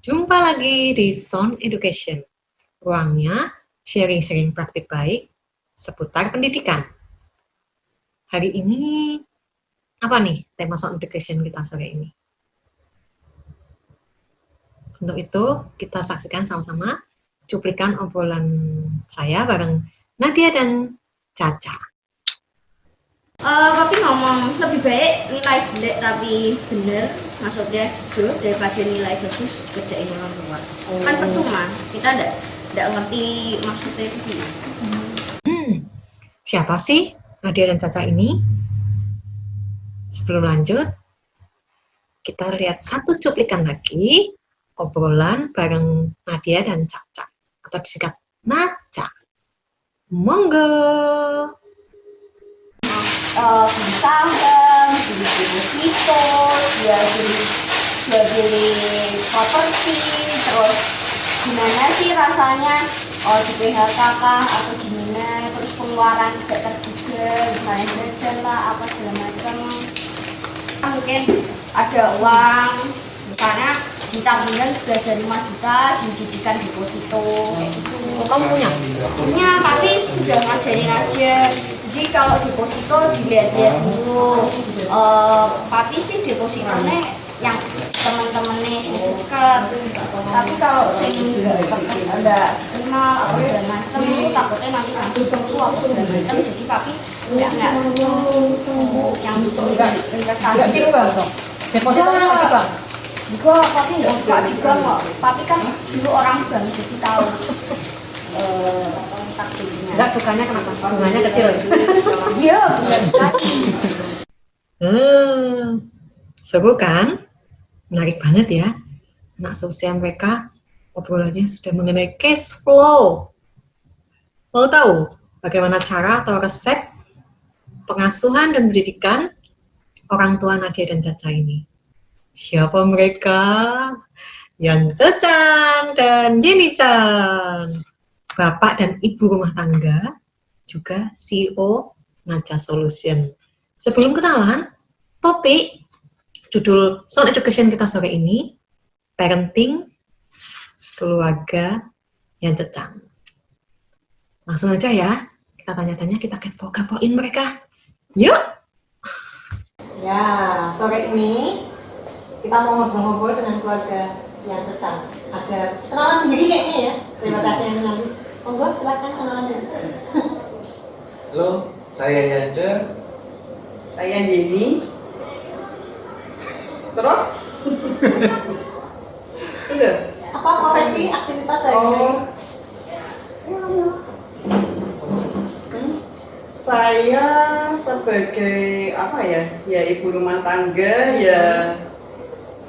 Jumpa lagi di Sound Education, ruangnya sharing-sharing praktik baik seputar pendidikan. Hari ini, apa nih tema Sound Education kita sore ini? Untuk itu, kita saksikan sama-sama cuplikan obrolan saya bareng Nadia dan Caca. Papi ngomong lebih baik nilai jelek tapi bener, maksudnya jujur daripada nilai bagus kerjain orang tua. Kan percuma, kita tidak ngerti maksudnya itu gimana. Siapa sih Nadia dan Caca ini? Sebelum lanjut, kita lihat satu cuplikan lagi obrolan bareng Nadia dan Caca, atau disingkat Naca. Monggo. Beli saham, beli deposito, dia beli properti, terus gimana sih rasanya di PHK kah atau gimana, terus pengeluaran tidak terduga, misalnya jajan lah apa segala macam. Mungkin ada uang, misalnya di tabungan sudah dari 5 juta dijadikan deposito kayak gitu. Kamu punya? Punya, tapi sudah ngajarin aja. Jadi kalau deposito dilihat-lihat dulu. Papi sih depositonya yang teman-temannya dekat. Tapi kalau saya nggak kenal atau segala macam, takutnya nanti itu apa segala macam. Jadi papi nggak yang investasi. Depositonya lagi bang? Enggak, papi nggak suka juga kok. Papi kan dulu orang bank jadi tahu. Enggak sukanya kenapa? Bunganya kecil. Iya, enggak sekali. Seru kan? Menarik banget ya. Anak seusia mereka obrolannya sudah mengenai cash flow. Mau tahu bagaimana cara atau resep pengasuhan dan pendidikan orang tua Nadia dan Caca ini? Siapa mereka? Yang Cechan dan Jenny-chan. Bapak dan Ibu rumah tangga, juga CEO Naca Solution. Sebelum kenalan, topik judul Sound Education kita sore ini, Parenting Keluarga yang Cechan. Langsung aja ya, kita tanya-tanya, kita kepo-kepoin mereka. Yuk! Ya, sore ini kita mau ngobrol-ngobrol dengan keluarga yang Cechan. Ada kenalan sendiri kayaknya ya. Terima kasih yang menanti. Monggo silakan kenalan dulu. Halo, saya Yance. Saya Jenny. Terus? Sudah. Apa profesi aktivitas sehari-hari? Saya sebagai apa ya? Ya ibu rumah tangga, ya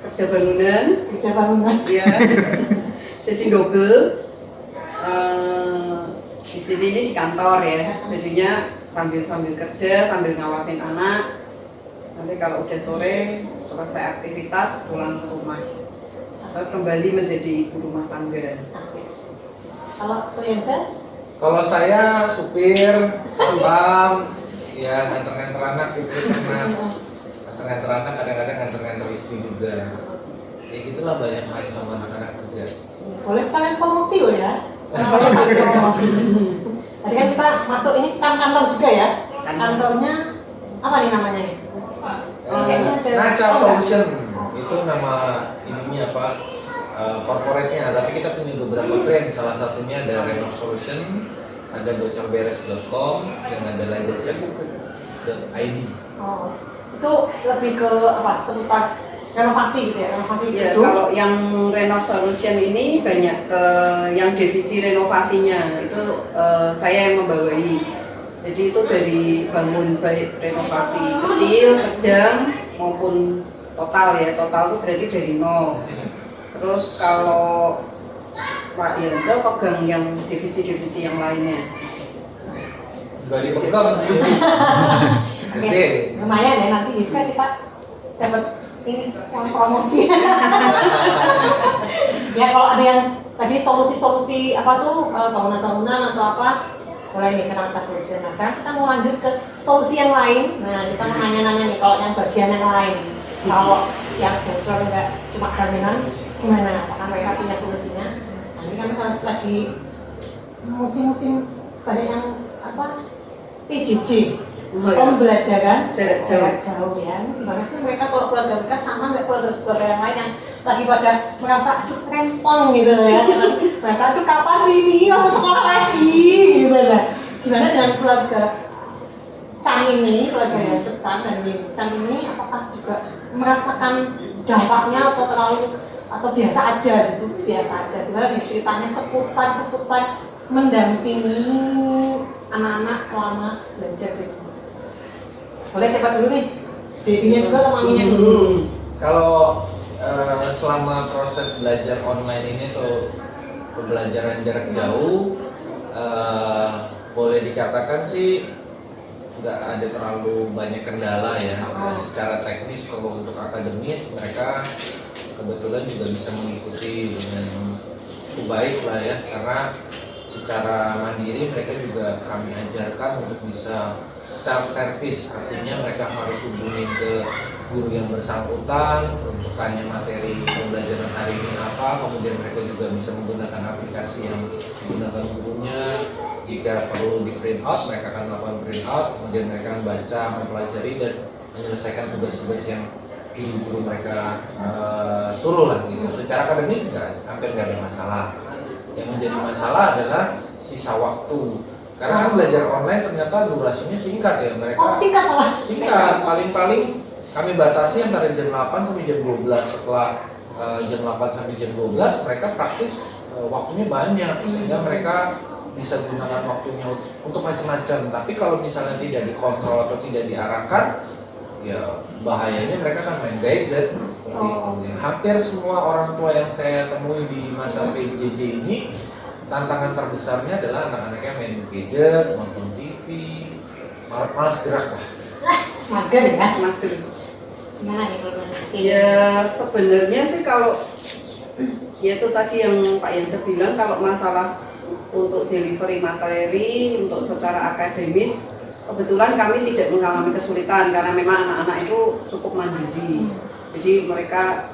kerja bangunan. Kerja bangunan. Ya. Jadi double. Di sini ini di kantor ya. Jadinya sambil kerja, sambil ngawasin anak. Nanti kalau udah sore selesai aktivitas pulang ke rumah. Terus kembali menjadi ibu rumah tangga. Asik. Kalau Yance? Kalau saya supir, satpam, ya nganter-nganter anak gitu, pernah nganter-nganter anak, kadang-kadang nganter-nganter istri juga. Ya gitulah, banyak main sama anak-anak kerja. Boleh sekalian promosi loh ya. Boleh sekalian promosi. Tadi kan kita masuk ini kantor juga ya. Kantornya apa nih namanya nih? Naca Solution itu nama ininya apa? Corporate-nya, tapi kita punya beberapa brand, salah satunya ada Renov Solution, ada bocorberes.com, dan ada lanjutcek.id. Oh, itu lebih ke apa? Seputar renovasi gitu ya, renovasi Ya, gedung. kalau yang Renov Solution ini banyak yang divisi renovasinya itu saya yang membawai. Jadi itu dari bangun baik renovasi kecil, sedang maupun total ya. Total itu berarti dari nol. Terus kalau Pak Yanto pegang yang divisi-divisi yang lainnya. Gak dipegang. Gede. Lumayan ya, nanti bisa kita dapat ini uang promosi. Ya kalau ada yang tadi solusi-solusi apa tuh bangunan-bangunan atau apa, mulai nih kenal solusi. Nah sekarang kita mau lanjut ke solusi yang lain. Nah kita mau nanya-nanya nih kalau yang bagian yang lain, kalau yang bocor enggak cuma jaminan, Gimana? Apakah mereka punya solusinya? Nah, ini kan lagi musim-musim banyak yang apa? PJJ, pembelajaran jarak jauh ya. Gimana sih mereka kalau keluarga mereka sama nggak keluarga yang lain yang lagi pada merasa aduh rempong gitu ya? Merasa aduh kapan sih ini masuk sekolah lagi gitu ya? Gimana dengan keluarga Cang ini, keluarga yang Cetan dan Cang ini, apakah juga merasakan dampaknya atau terlalu atau biasa aja, justru biasa aja? Gimana nih ceritanya seputar mendampingi anak-anak selama belajar di rumah? Boleh siapa dulu nih? Dedinya dulu atau maminya dulu? Kalau selama proses belajar online ini tuh pembelajaran jarak jauh, boleh dikatakan sih nggak ada terlalu banyak kendala ya. Secara teknis kalau untuk akademis mereka kebetulan juga bisa mengikuti dengan baik lah ya, karena secara mandiri mereka juga kami ajarkan untuk bisa self service, artinya mereka harus hubungin ke guru yang bersangkutan untuk tanya materi pembelajaran hari ini apa, kemudian mereka juga bisa menggunakan aplikasi yang digunakan gurunya. Jika perlu di print out, mereka akan melakukan print out, kemudian mereka akan baca, mempelajari dan menyelesaikan tugas-tugas yang guru mereka suruh lah gitu. Secara akademis hampir nggak ada masalah. Yang menjadi masalah adalah sisa waktu. Karena kan belajar online ternyata durasinya singkat ya. Mereka singkat malah. Singkat, paling-paling kami batasi antara jam 8 sampai jam 12. Setelah jam 8 sampai jam 12 mereka praktis waktunya banyak, sehingga mereka bisa gunakan waktunya untuk macam-macam. Tapi kalau misalnya tidak dikontrol atau tidak diarahkan, ya bahayanya mereka kan main gadget. Hampir semua orang tua yang saya temui di masa PJJ ini, tantangan terbesarnya adalah anak-anaknya main gadget, nonton TV, malas gerak lah. Mager ya? Mager. Gimana nih kalau Ya sebenarnya sih kalau ya itu tadi yang Pak Yance bilang, kalau masalah untuk delivery materi untuk secara akademis kebetulan kami tidak mengalami kesulitan karena memang anak-anak itu cukup mandiri. Jadi mereka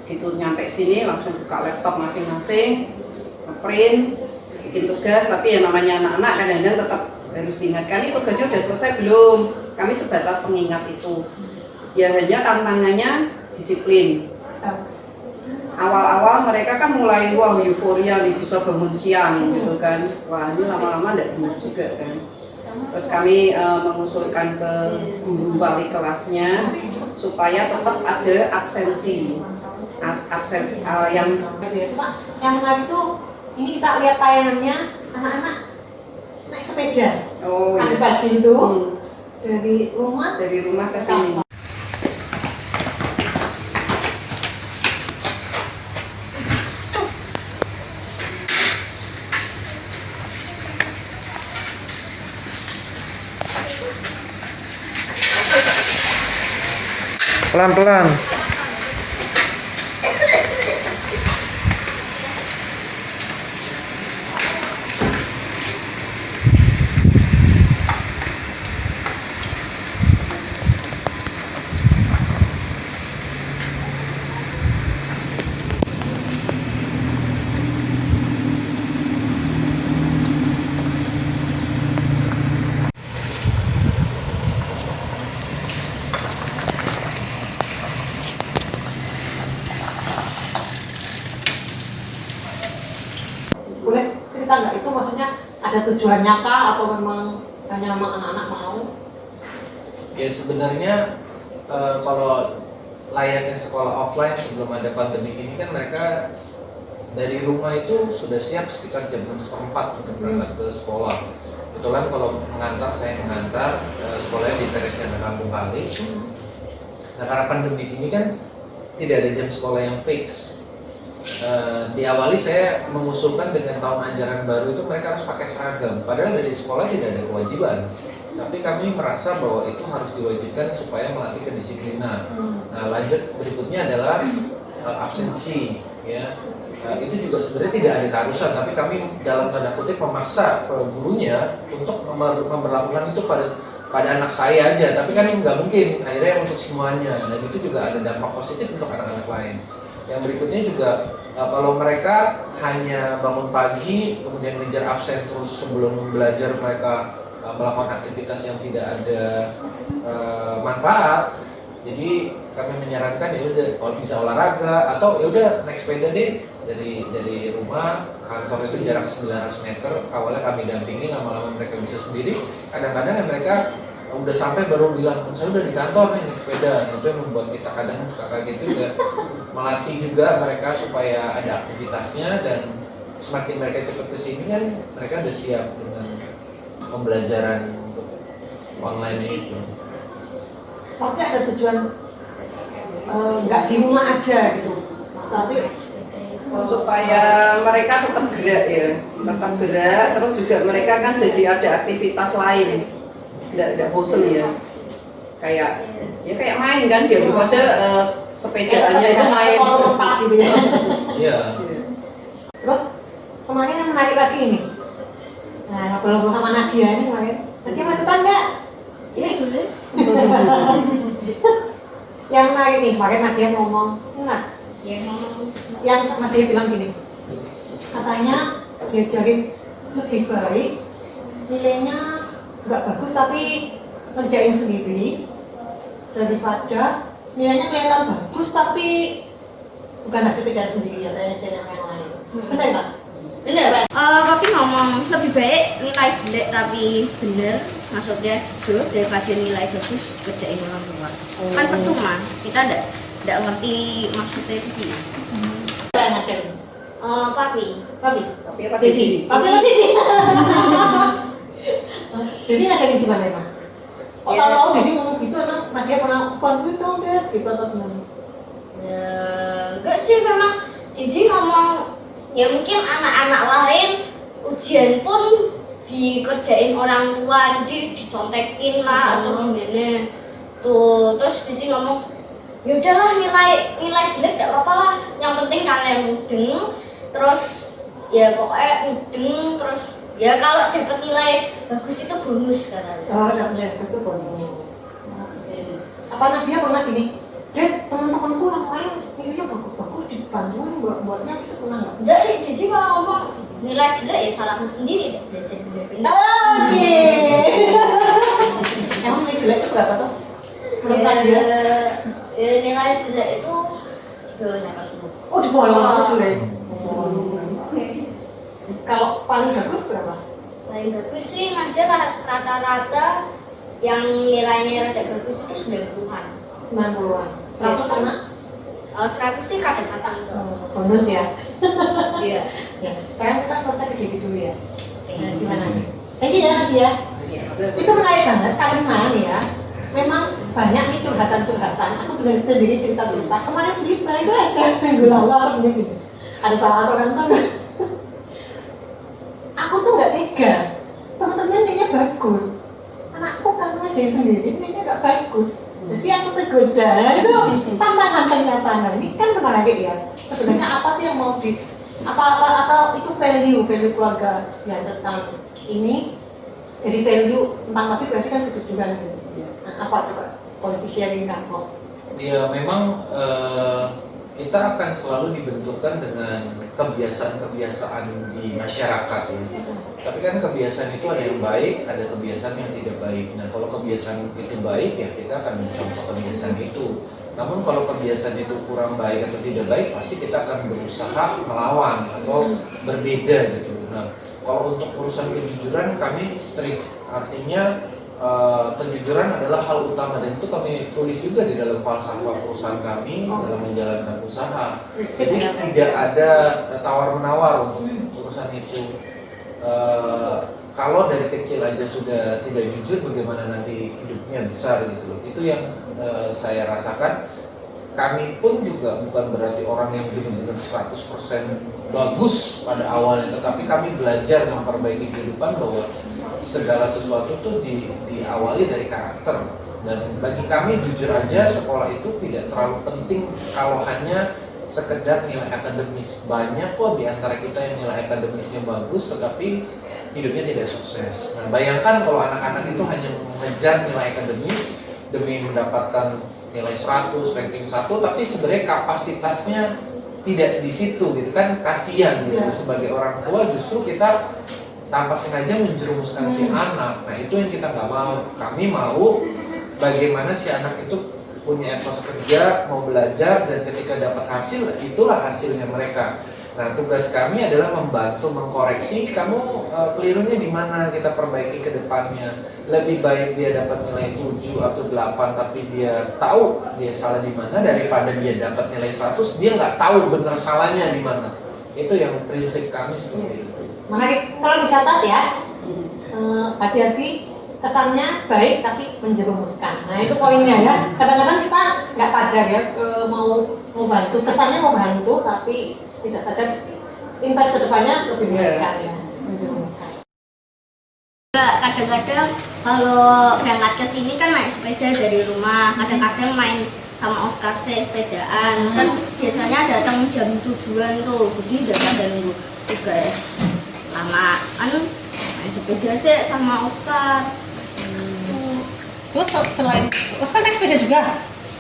gitu nyampe sini langsung buka laptop masing-masing, print, bikin tugas. Tapi yang namanya anak-anak kadang-kadang tetap harus diingatkan, itu tugasnya sudah selesai belum. Kami sebatas pengingat itu. Ya hanya tantangannya disiplin. Awal-awal mereka kan mulai wah euforia nih bisa bangun siang gitu kan. Wah ini lama-lama tidak benar juga kan. Terus kami mengusulkan ke guru wali kelasnya supaya tetap ada absensi. Yang menarik itu ini kita lihat tayangannya anak-anak naik sepeda. Oh iya. Pagi itu dari rumah ke sini. Pelan-pelan. Boleh cerita nggak itu maksudnya ada tujuannya kah atau memang hanya anak-anak mau? Ya sebenarnya kalau layaknya sekolah offline sebelum ada pandemi ini kan mereka dari rumah itu sudah siap sekitar jam 6.15 untuk berangkat ke sekolah. Kebetulan kalau saya mengantar sekolahnya di Teresiana Kampung Kali. Nah karena pandemi ini kan tidak ada jam sekolah yang fix. Diawali saya mengusulkan dengan tahun ajaran baru itu mereka harus pakai seragam, padahal dari sekolah tidak ada kewajiban, tapi kami merasa bahwa itu harus diwajibkan supaya melatih kedisiplinan. Nah lanjut berikutnya adalah absensi ya. Itu juga sebenarnya tidak ada keharusan, tapi kami dalam tanda kutip memaksa gurunya untuk memperlakukan itu pada anak saya aja, tapi kan nggak mungkin akhirnya untuk semuanya, dan itu juga ada dampak positif untuk anak-anak lain. Yang berikutnya juga kalau mereka hanya bangun pagi kemudian ngejar absen terus sebelum belajar mereka melakukan aktivitas yang tidak ada manfaat. Jadi kami menyarankan ya udah kalau bisa olahraga atau ya udah naik sepeda deh dari rumah kantor itu jarak 900 meter. Awalnya kami dampingi, lama-lama mereka bisa sendiri. Kadang-kadang mereka udah sampai baru bilang saya udah di kantor nih naik sepeda. Itu yang membuat kita kadang suka kaget juga. Melatih juga mereka supaya ada aktivitasnya, dan semakin mereka cepat kesini kan mereka udah siap dengan pembelajaran untuk online itu. Maksudnya ada tujuan nggak di rumah aja gitu, tapi supaya mereka tetap gerak ya, tetap gerak, terus juga mereka kan jadi ada aktivitas lain, tidak bosen ya, kayak main kan dia bukan aja sepedaannya itu main lompat gitu ya. Iya. Terus kemarin yang menarik lagi ini, nah ngobrol sama Nadia ini kemarin, Nadia mau ikutan nggak? Ini boleh. Yang menarik nih, kemarin Nadia ngomong, enggak? Yang Nadia bilang gini, katanya diajarin lebih baik, nilainya nggak bagus tapi ngerjain sendiri daripada nilainya kelihatan bagus tapi bukan hasil kerjaan sendiri, ya tanya yang lain. Benar nggak? Bener, Papi ngomong lebih baik nilai jelek tapi bener, maksudnya jujur daripada nilai bagus kerjain orang tua. Kan percuma, kita tidak ngerti maksudnya itu gimana. Siapa yang ngajarin? Papi. Papi? tapi apa Dedi? Papi atau Dedi? Dedi ngajarin gimana emang? Oh, Ya. kalau Dedi ngomong gitu emang Nadia pernah bantuin dong Dad gitu atau gimana? Ya, enggak sih memang jadi ngomong ya mungkin anak-anak lain ujian pun dikerjain orang tua, jadi dicontekin lah atau gimana tuh. Terus jadi ngomong ya udahlah nilai jelek tidak apa-apa lah, yang penting kalian mudeng, terus ya pokoknya mudeng, terus ya kalau dapat nilai bagus itu bonus katanya. Oh, dapetnya itu bonus. Apa Nadia pernah gini? Dad, teman-temanku yang lain nilainya bagus-bagus dibantuin buatnya itu pernah nggak? Udah, jadi kalau ngomong nilai jelek ya salahmu sendiri, tidak belajar bener-bener. Oke. Emang nilai jelek itu berapa tuh? Menurut Nadia? Nilai jelek itu 380. Oh, di bawah aku jelek. Kalau paling bagus berapa? Paling bagus sih masih rata-rata yang nilainya rada bagus itu 90-an. 90-an. 100 pernah? 100 sih kadang-kadang itu. Bonus ya. Iya. Ya. Sekarang kita proses ke Dewi dulu ya. Nah, gimana nih? Thank you ya Nadia. Itu menarik banget karena nih ya, memang banyak nih curhatan-curhatan. Aku dengar sendiri cerita-cerita. Kemarin sendiri baik banget minggu lalu gitu. Ada salah atau kan? Aku tuh nggak tega. Teman-teman nilainya bagus. Anakku kan ngajarin sendiri nilainya nggak bagus. Jadi aku tergoda. Itu tantangan ternyata. Ini kan menarik ya. Sebenarnya apa sih yang mau di apa itu value keluarga ya tentang ini. Jadi value tentang tapi berarti kan kejujuran gitu. Nah, apa tuh Kak? Quality sharing kan kok. Ya memang kita akan selalu dibentukkan dengan kebiasaan-kebiasaan di masyarakat ya. Tapi kan kebiasaan itu ada yang baik, ada kebiasaan yang tidak baik. Nah kalau kebiasaan itu baik ya kita akan mencontoh kebiasaan itu. Namun kalau kebiasaan itu kurang baik atau tidak baik, pasti kita akan berusaha melawan atau berbeda gitu. Nah kalau untuk urusan kejujuran kami strict, artinya kejujuran adalah hal utama, dan itu kami tulis juga di dalam falsafah perusahaan kami dalam menjalankan usaha. Jadi tidak ada tawar-menawar untuk urusan itu. Kalau dari kecil aja sudah tidak jujur, bagaimana nanti hidupnya besar gitu loh. Itu yang saya rasakan. Kami pun juga bukan berarti orang yang benar-benar 100% bagus pada awalnya, tetapi kami belajar memperbaiki kehidupan bahwa segala sesuatu itu diawali dari karakter. Dan bagi kami jujur aja sekolah itu tidak terlalu penting kalau hanya sekedar nilai akademis. Banyak kok di antara kita yang nilai akademisnya bagus tetapi hidupnya tidak sukses. Nah, bayangkan kalau anak-anak itu hanya mengejar nilai akademis demi mendapatkan nilai 100, ranking 1, tapi sebenarnya kapasitasnya tidak di situ gitu kan, kasihan gitu. Sebagai orang tua justru kita tanpa sengaja menjerumuskan si anak. Nah itu yang kita nggak mau. Kami mau bagaimana si anak itu punya etos kerja, mau belajar, dan ketika dapat hasil, itulah hasilnya mereka. Nah tugas kami adalah membantu mengkoreksi, kamu kelirunya di mana, kita perbaiki ke depannya. Lebih baik dia dapat nilai 7 atau 8 tapi dia tahu dia salah di mana, daripada dia dapat nilai 100 dia nggak tahu benar salahnya di mana. Itu yang prinsip kami seperti itu. Menarik, kalau dicatat ya, hati-hati, kesannya baik tapi menjerumuskan. Nah itu poinnya ya. Kadang-kadang kita nggak sadar ya, mau bantu, kesannya mau bantu tapi tidak sadar invest kedepannya lebih mengerikan ya, menjerumuskan. Kadang-kadang kalau berangkat ke sini kan naik sepeda dari rumah, kadang-kadang main sama Oscar sepedaan kan biasanya datang jam 7-an tuh, jadi udah ada nunggu tugas lama kan main sepeda sih sama Oscar. Terus selain Oscar naik sepeda juga?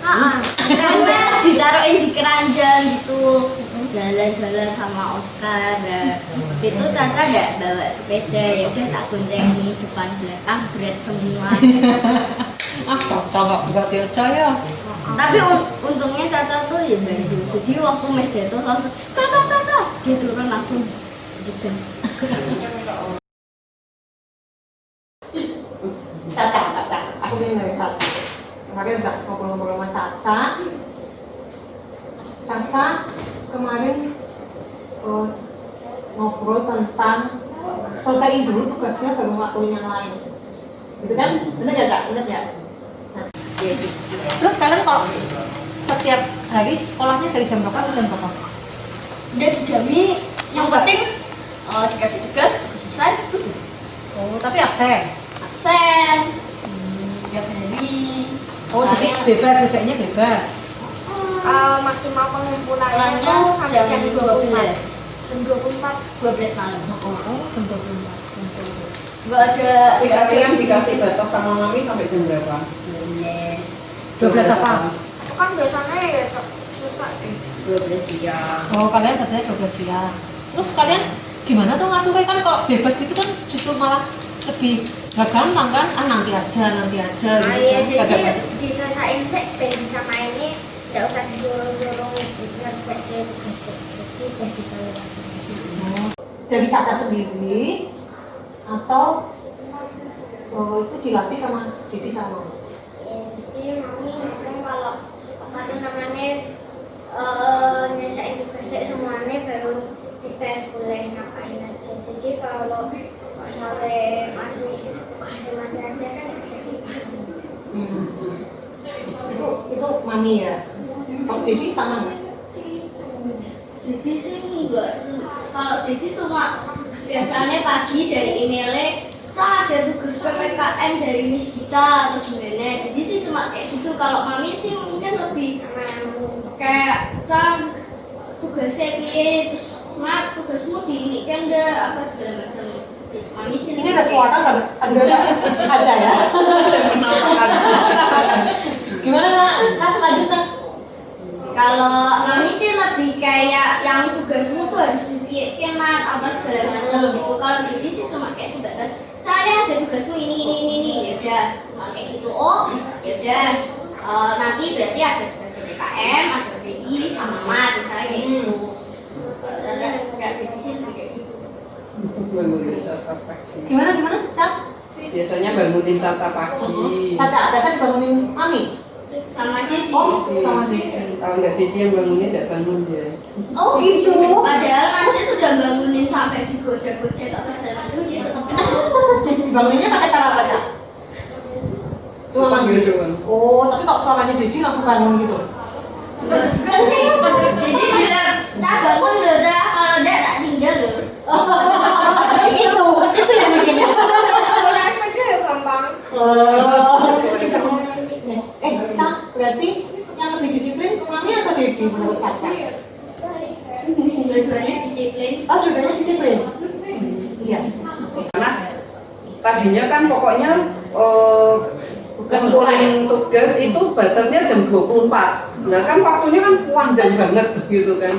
Karena ditaruhin di keranjang gitu, jalan-jalan sama Oscar. Itu Caca nggak bawa sepeda, ya udah tak goncengi depan belakang berat semua. Caca nggak buka Caca ya. Tapi untungnya Caca tuh ya bantu. Jadi waktu meja jatuh langsung Caca, dia turun langsung gitu. Caca, aku ingin dari Caca. Kemarin udah ngobrol-ngobrol sama Caca. Caca kemarin ngobrol tentang selesaiin dulu tugasnya baru ngelakuin yang lain. Gitu kan? Bener ya Cak? Bener ya? Nah, gitu. Terus kalian kalau setiap hari sekolahnya dari jam berapa ke jam berapa? Udah dijamin, yang penting dikasih tugas selesai sudah. Oh, tapi absen? Absen tiap hari. Oh, jadi bebas, kerjanya bebas? Maksimal pengumpulannya Pulangnya itu sampai jam 12. 12 malam. Oh, jam 24. Enggak ada. Tapi kalian dikasih batas sama mami sampai jam berapa? 12. 12 apa? itu kan biasanya ya susah sih. 12 siang. Oh, kalian katanya 12 siang. Terus kalian gimana tuh ngaturnya, kan kalau bebas gitu kan justru malah lebih gak gampang kan? Nanti aja Nah gitu ya kan. jadi diselesain sih, pengen bisa mainnya nggak usah disuruh-suruh ngerjain tugasnya, jadi udah bisa lewat sendiri. Oh, dari Caca sendiri atau itu dilatih sama Didi sama Mama? Ya, jadi mami ngomong kalau apa namanya nyelesain tugasnya semuanya baru dites boleh ngapain aja. Jadi kalau sampai masih aja kan nggak bisa dibantu. Itu Mami ya. Kalau Didi sama nggak? Jadi sih enggak. Kalau jadi cuma biasanya pagi dari emailnya ada tugas PPKN dari Miss kita atau gimana. Jadi sih cuma kayak gitu. Kalau Mami sih mungkin lebih kayak tugasnya piye, terus tugasmu di ini kan apa segala macam. Mami sih Ini ada suara nggak? Ada ya. Gimana nak? Lanjutkan. Kalau Mami sih lebih kayak yang tugasmu tuh harus dipikirin apa segala macam gitu. Kalau Didi sih cuma kayak sebatas saya ada tugasmu ini ya udah kayak gitu. Oh ya udah nanti berarti ada tugas PPKM, ada PI sama mat misalnya kayak gitu. Kayak Didi sih lebih kayak gitu. Bangunin Caca pagi. Gimana Cap? Biasanya bangunin Caca pagi. Caca dibangunin Mami? Sama Didi. Oh, sama Didi. Kalau nggak Didi yang bangunin, nggak bangun dia. Oh gitu. Padahal nanti sudah bangunin sampai digojek-gojek apa segala macam dia tetap Banguninnya pakai cara apa Cap? Cuma manggil doang. Oh, tapi kalau suaranya Didi langsung bangun gitu. enggak juga sih. Jadi bilang tak bangun loh dah, kalau enggak tak tinggal loh. Itu yang bikinnya. Kalau naik sepeda ya gampang. Cap, berarti yang lebih disiplin Mami atau Didi menurut Caca? Dua-duanya disiplin. Oh, dua-duanya disiplin. Iya. Karena tadinya kan pokoknya ngumpulin tugas itu batasnya jam 24. Nah kan waktunya kan panjang banget gitu kan.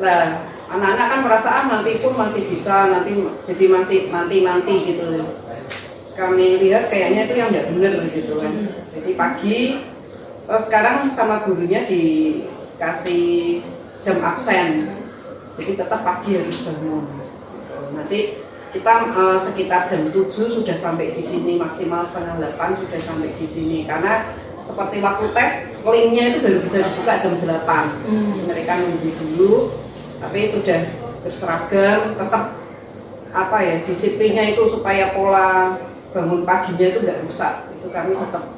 Lah anak-anak kan merasa nanti pun masih bisa, nanti jadi masih nanti gitu. Terus kami lihat kayaknya itu yang tidak benar gitu kan. Jadi pagi, terus sekarang sama gurunya dikasih jam absen. Jadi tetap pagi harus bangun. Nanti kita sekitar jam 7 sudah sampai di sini, maksimal setengah 8 sudah sampai di sini. Karena seperti waktu tes, linknya itu baru bisa dibuka jam 8. Mereka nunggu dulu. Tapi sudah berseragam, tetap apa ya, disiplinnya itu supaya pola bangun paginya itu nggak rusak. Itu kami tetap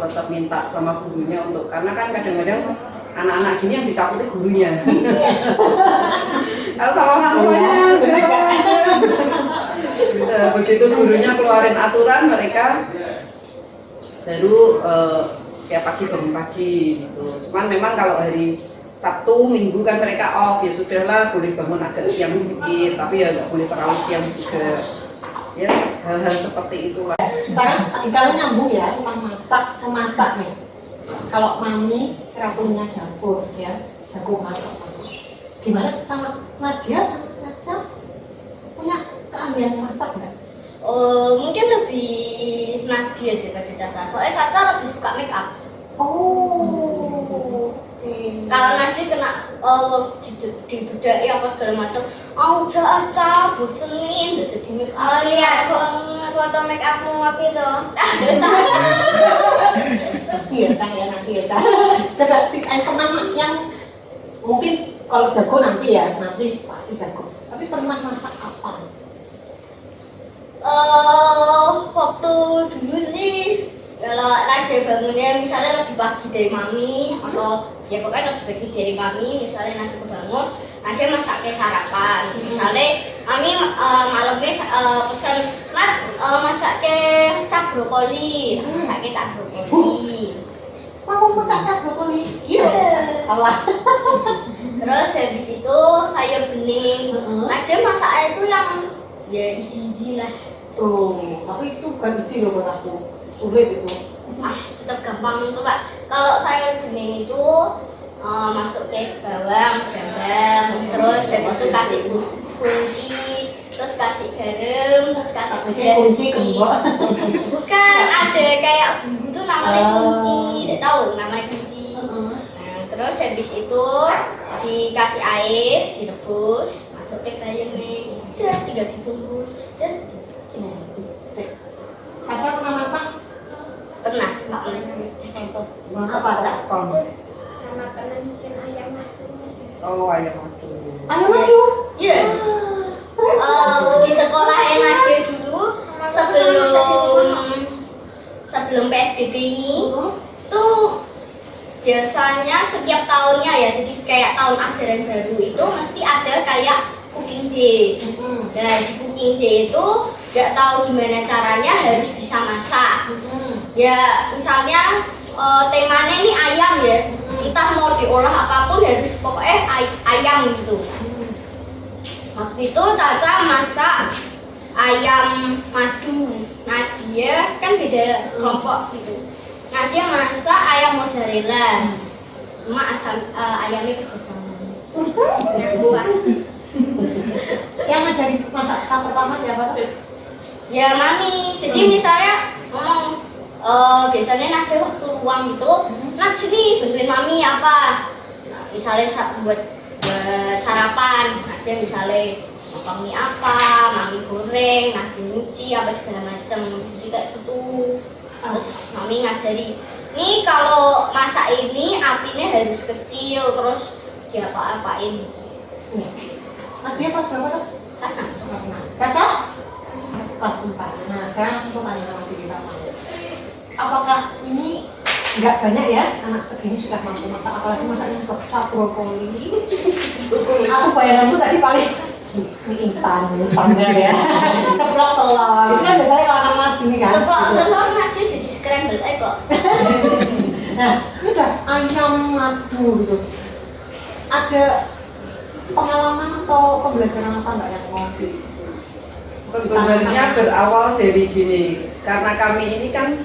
tetap minta sama gurunya untuk, karena kan kadang-kadang anak-anak gini yang ditakuti gurunya. Kalau sama orang tuanya begitu gurunya keluarin aturan, mereka baru setiap pagi bangun pagi gitu. Cuman memang kalau hari Sabtu, Minggu kan mereka off, ya sudahlah boleh bangun agak siang sedikit, tapi ya nggak boleh terlalu siang juga. Ya hal-hal seperti itulah. Kalau nyambung ya tentang memasak nih. Kalau mami punya dapur ya, jago masak. Gimana sama Nadia sama Caca punya keahlian masak nggak? Mungkin lebih Nadia daripada Caca. Soalnya Caca lebih suka make up. Kalau Nadia kena dibudai apa segala macam, udah aja bosenin, udah jadi make up. Lihat foto make upmu waktu itu. Iya saya nanti ya Caca. Coba pernah yang mungkin kalau jago nanti ya, nanti pasti jago. Tapi pernah masak apa? Waktu dulu sih, kalau Nadia bangunnya misalnya lebih pagi dari mami, atau ya pokoknya lebih pagi dari mami, misalnya Nadia bangun, Nadia masak kayak sarapan. Misalnya mami malamnya pesan masak kayak cap brokoli, masak kayak cap brokoli. Mau masak cap brokoli? Iya. Allah. Terus habis itu sayur bening. Nadia masaknya itu yang ya isi lah. Tuh, tapi itu bukan isi loh buat aku. Sulit itu. Tetap gampang tuh Pak. Kalau sayur bening itu masuk ke bawang, brambang, terus habis itu kasih kunci, terus kasih garam, terus kasih kunci gembok. Bukan, ada kayak bumbu tuh namanya kunci, tidak tahu namanya kunci. Nah, terus habis itu dikasih air, direbus, masuk ke bayamnya, udah tinggal ditunggu, dan Caca pernah masak? pernah Mbak Mas. Apa Cak? Sama kalian bikin ayam masuk. Oh, ayam madu. Ayam madu? Iya. Di sekolah Nadia dulu sebelum PSBB ini tuh biasanya setiap tahunnya ya, jadi kayak tahun ajaran baru itu mesti ada kayak cooking day. Dan di cooking day itu nggak tahu gimana caranya harus bisa masak. Ya misalnya temanya ini ayam ya, entah mau diolah apapun harus pokoknya ayam gitu. Waktu itu Caca masak ayam madu, Nadia kan beda kelompok gitu. Nadia masak ayam mozzarella, ayamnya kebesaran. Yang ngajarin masak pertama siapa tuh? Ya mami, jadi misalnya biasanya Nadia waktu luang gitu, Nadia nih bantuin mami apa? Misalnya buat sarapan, Nadia misalnya potong mie apa, mami goreng, Nadia nyuci apa segala macem, jadi kayak gitu. Terus mami ngajari, nih kalau masak ini apinya harus kecil, terus diapa-apain. Nadia pas berapa tuh? Pas Caca? Pas 4. Nah, sekarang aku tanya sama diri sama. Apakah ini nggak banyak ya anak segini sudah mampu masak, apalagi masaknya kecap brokoli. Aku bayanganku tadi paling mie instan ya. Ceplok telur. Itu kan biasanya kalau anak mas gini kan. Telur nanti jadi scramble egg kok. Nah, ini udah ayam madu gitu. Ada pengalaman atau pembelajaran apa nggak yang mau di? Sebenarnya berawal dari gini, karena kami ini kan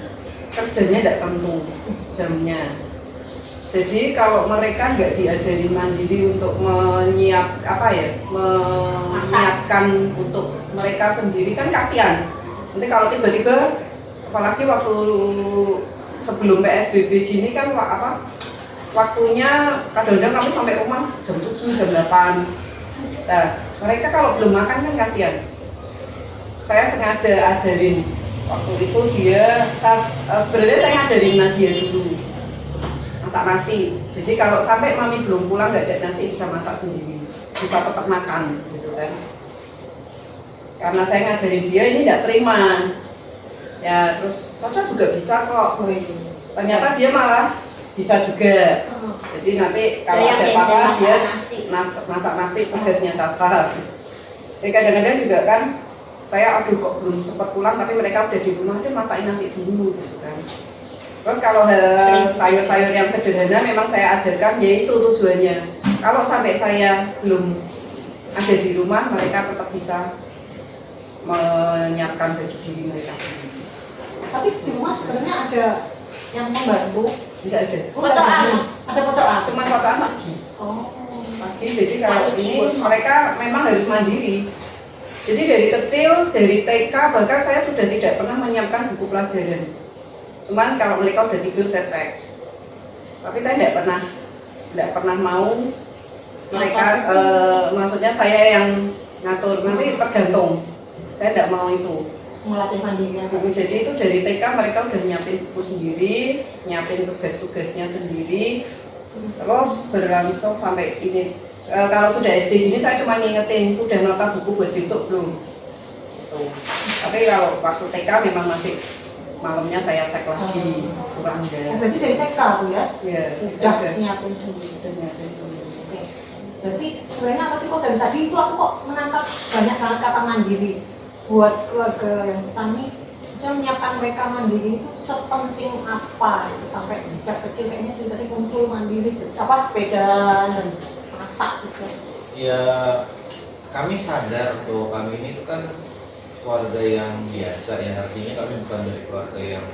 kerjanya tidak tentu jamnya. Jadi kalau mereka nggak diajarin mandiri untuk menyiapkan untuk mereka sendiri kan kasihan. Nanti kalau tiba-tiba, apalagi waktu sebelum PSBB gini kan waktunya kadang-kadang kami sampai rumah jam 7, jam 8. Nah, mereka kalau belum makan kan kasihan. Saya sengaja ajarin waktu itu sebenarnya saya ngajarin Nadia dulu masak nasi. Jadi kalau sampai mami belum pulang nggak ada nasi, bisa masak sendiri, bisa tetap makan gitu kan. Karena saya ngajarin dia ini nggak terima. Ya terus Caca juga bisa kok. Ternyata dia malah bisa juga. Jadi nanti kalau ada apa-apa dia masak nasi tugasnya Caca. Jadi kadang-kadang juga kan saya kok belum sempat pulang tapi mereka udah di rumah, dia masakin nasi dulu gitu kan. Terus kalau sayur-sayur yang sederhana memang saya ajarkan, yaitu tujuannya kalau sampai saya belum ada di rumah, mereka tetap bisa menyiapkan bagi diri mereka sendiri. Tapi di rumah sebenarnya ada yang membantu? Tidak ada. Pocokan? Ada pocokan? Cuma pocokan pagi. Oh. Pagi, jadi kalau ini mereka memang harus mandiri. Jadi dari kecil, dari TK bahkan saya sudah tidak pernah menyiapkan buku pelajaran. Cuman kalau mereka udah tidur saya cek. Tapi saya tidak pernah mau mereka, maksudnya saya yang ngatur, nanti tergantung. Saya tidak mau itu. Melatih mandirinya. Jadi itu dari TK mereka udah nyiapin buku sendiri, nyiapin tugas-tugasnya sendiri. Terus berlangsung sampai ini. Kalau sudah SD gini saya cuma ngingetin, udah nota buku buat besok belum? Tapi kalau waktu TK memang masih malamnya saya cek lagi, kurang ada. Berarti dari TK tuh ya? Iya, Udah nyiapin sendiri. Oke. Berarti sebenarnya apa sih kok dari tadi itu aku kok menangkap banyak banget kata mandiri. Buat keluarga yang petani, saya menyiapkan mereka mandiri itu sepenting apa? Gitu. Sampai sejak kecil kayaknya dari kumpul mandiri, sepeda dan masak gitu. Ya, kami sadar bahwa kami ini kan keluarga yang biasa ya, artinya kami bukan dari keluarga yang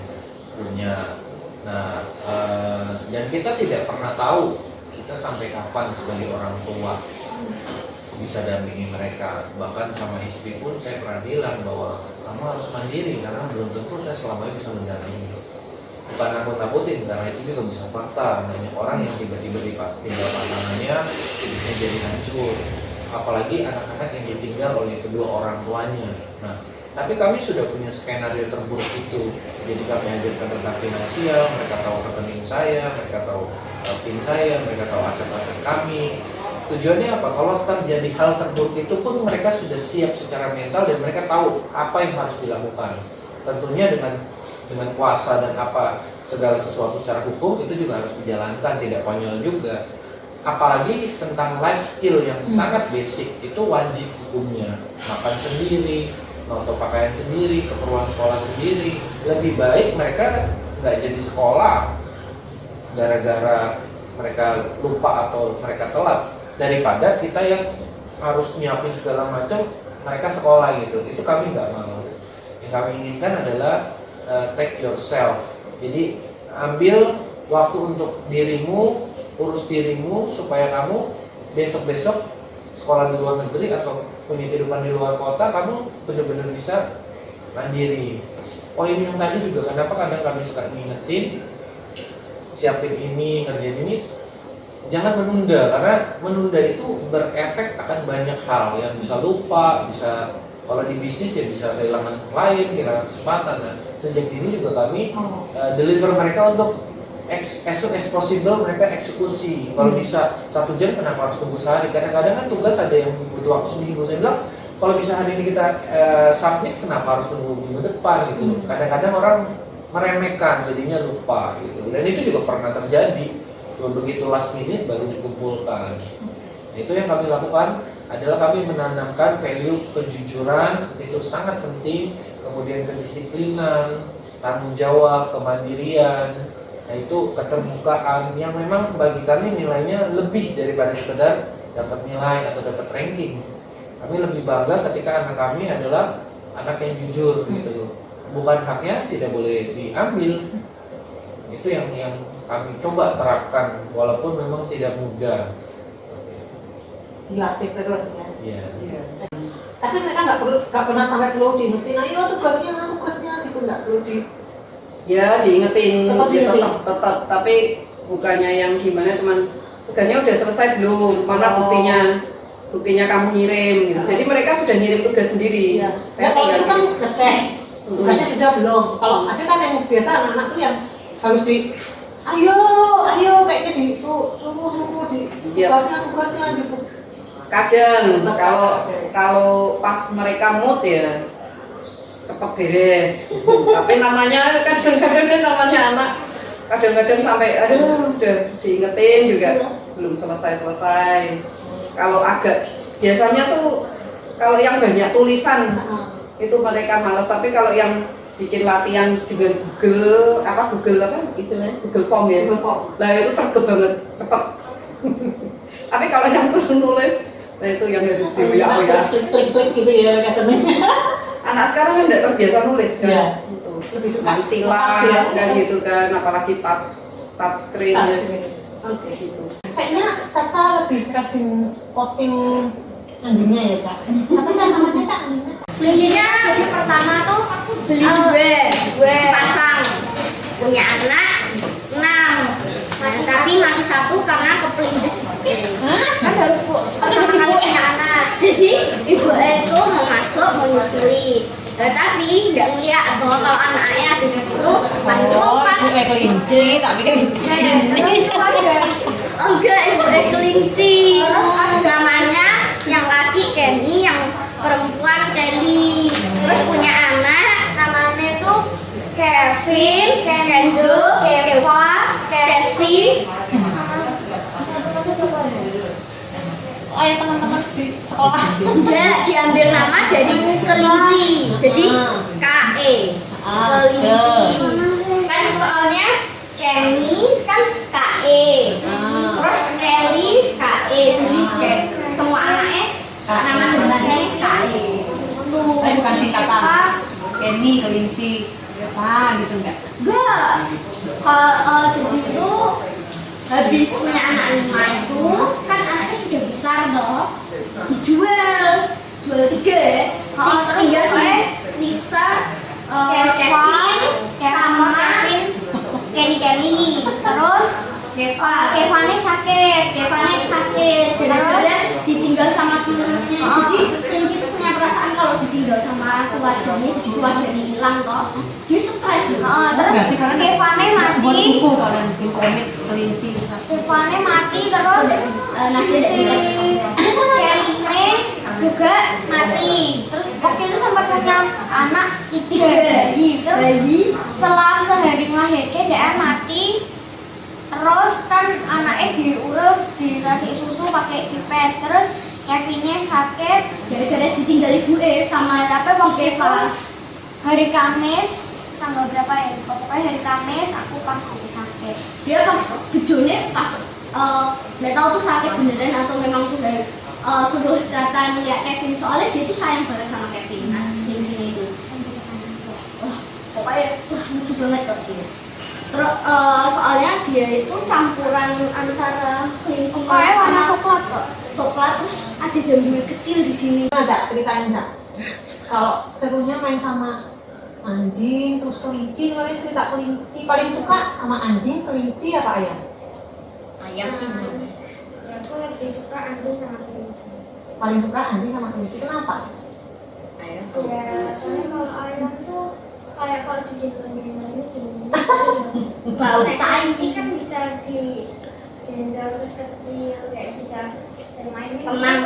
punya. Nah, dan kita tidak pernah tahu kita sampai kapan sebagai orang tua bisa dampingi mereka. Bahkan sama istri pun saya pernah bilang bahwa kamu harus mandiri karena belum tentu saya selamanya bisa mendampingi. Bukan nakut-nakutin, karena itu juga bisa fakta. Banyak orang yang tiba-tiba ditinggal pasangannya hidupnya jadi hancur. Apalagi anak-anak yang ditinggal oleh kedua orang tuanya. Nah, tapi kami sudah punya skenario terburuk itu. Jadi kami hadirkan tentang finansial, mereka tahu rekening saya, mereka tahu PIN saya, mereka tahu aset-aset kami. Tujuannya apa? Kalau terjadi hal terburuk itu pun mereka sudah siap secara mental dan mereka tahu apa yang harus dilakukan. Tentunya dengan kuasa dan apa segala sesuatu secara hukum itu juga harus dijalankan, tidak konyol juga. Apalagi tentang life skill yang sangat basic itu wajib hukumnya. Makan sendiri, noto pakaian sendiri, keperluan sekolah sendiri. Lebih baik mereka nggak jadi sekolah gara-gara mereka lupa atau mereka telat, daripada kita yang harus nyiapin segala macam mereka sekolah gitu. Itu kami nggak mau. Yang kami inginkan adalah take yourself. Jadi ambil waktu untuk dirimu, urus dirimu supaya kamu besok-besok sekolah di luar negeri atau punya kehidupan di luar kota, kamu benar-benar bisa mandiri. Oh ini yang tadi juga kenapa kadang kami suka ngingetin, siapin ini, ngerjain ini, jangan menunda, karena menunda itu berefek akan banyak hal yang bisa lupa, bisa kalau di bisnis ya bisa kehilangan klien, kehilangan kesempatan. Nah, sejak dini juga kami deliver mereka untuk as soon as possible mereka eksekusi. Kalau bisa 1 jam kenapa harus tunggu sehari? Kadang-kadang kan tugas ada yang butuh waktu seminggu. Saya bilang kalau bisa hari ini kita submit kenapa harus tunggu minggu depan gitu. Kadang-kadang orang meremehkan jadinya lupa gitu. Dan itu juga pernah terjadi. Begitu last minute baru dikumpulkan. Itu yang kami lakukan adalah kami menanamkan value kejujuran, itu sangat penting, kemudian kedisiplinan, tanggung jawab, kemandirian. Nah itu keterbukaan yang memang bagi kami nilainya lebih daripada sekedar dapat nilai atau dapat ranking. Kami lebih bangga ketika anak kami adalah anak yang jujur gitu. Bukan haknya tidak boleh diambil. Itu yang kami coba terapkan walaupun memang tidak mudah. Dilatih terus ya. Iya. Tapi mereka nggak pernah sampai perlu diingetin, ayo tugasnya gitu, nggak perlu di. Ya diingetin, Tetap ya, diingetin. tetap, tapi bukannya yang gimana, cuman tugasnya udah selesai belum, mana buktinya kamu ngirim gitu. Jadi mereka sudah ngirim tugas sendiri. Iya. Saya Nah, kalau tinggal itu kan gitu. ngecek, tugasnya sudah belum. Kalau ada kan yang biasa anak-anak tuh yang harus di, ayo kayaknya suruh di Iya. tugasnya gitu. Kadang kalau pas mereka mood ya cepet beres. Tapi namanya kadang-kadang namanya anak kadang-kadang sampai aduh udah diingetin juga belum selesai. Kalau agak biasanya tuh kalau yang banyak tulisan itu mereka malas, tapi kalau yang bikin latihan dengan Google apa istilahnya Google Form ya. Google Form. Nah itu sergap banget cepet. Tapi kalau yang suruh nulis, nah itu yang harus ya. Klik gitu ya mereka sebenarnya. Anak sekarang kan tidak terbiasa nulis kan. Iya. Gitu. Lebih suka silang dan gitu kan, apalagi touch screen ya. Oke. Gitu. Kayaknya Caca lebih rajin posting anjingnya ya, Cak. Apa Cak namanya, Cak? Belinya yang pertama tuh beli dua sepasang, punya anak 6. Nah, tapi mati 1 karena kepelindes. Kan baru punya anak. Jadi ibu itu mau masuk mau nyusui. Tapi nggak ngeliat atau kalau anaknya ada di situ pasti lompat. Ibu kelinci, tapi kan Enggak, ibu kelinci. Namanya yang laki Kenny, yang perempuan Kelly. Terus punya anak namanya tuh Kevin, Kenzo, Keva, Casey. oh ya teman-teman di sekolah. Enggak, diambil nama dari kelinci. Jadi KE. Kelinci. Kan soalnya Kenny kan KE. Terus Kelly KE. Jadi kayak semua anaknya nama depannya KE. Saya bukan singkatan. Kenny, kelinci, apa gitu enggak? Enggak. Jadi itu habis punya anak 5 itu kan anaknya sudah besar toh, jual 3. Terus tinggal sisa Kevin sama Kenny. Terus Kevane sakit. Gara-gara ditinggal sama temennya. Jadi kelinci itu punya perasaan kalau ditinggal sama keluarganya, jadi keluarganya hilang toh. Dia stres. Terus Kevane mati. Buat buku kalian bikin komik kelinci. Kevane mati terus si Kelly juga mati. Terus waktu itu sempat punya anak 3 bayi. Setelah sehari melahirkan dia mati. Terus kan anaknya diurus, dikasih susu pakai pipet. Terus Kevinnya sakit gara-gara ditinggal ibu sama si Keva. Hari Kamis tanggal berapa ya? Pokoknya hari Kamis aku pas dia sakit. Dia pas bejone pas nggak tahu tuh sakit beneran atau memang tuh dari suruh Caca ngeliat Kevin, soalnya dia tuh sayang banget sama Kevin yang sini itu. Pokoknya lucu banget kok dia. Terus soalnya dia itu campuran antara kelinci sama coklat kok. Coklat terus ada jamur kecil di sini. Nah, Cak, ceritain, Cak. Kalau serunya main sama anjing terus kelinci, kalian cerita kelinci paling suka sama anjing, kelinci apa ayam? Ayam sih. Ya aku lebih suka anjing sama kelinci. Paling suka anjing sama kelinci, kenapa? Ayam. Ya soalnya kalau ayam tuh kayak kalau digendong-gendong gini. Bau Kelinci kan bisa digendong terus kecil kayak bisa bermain. Tenang.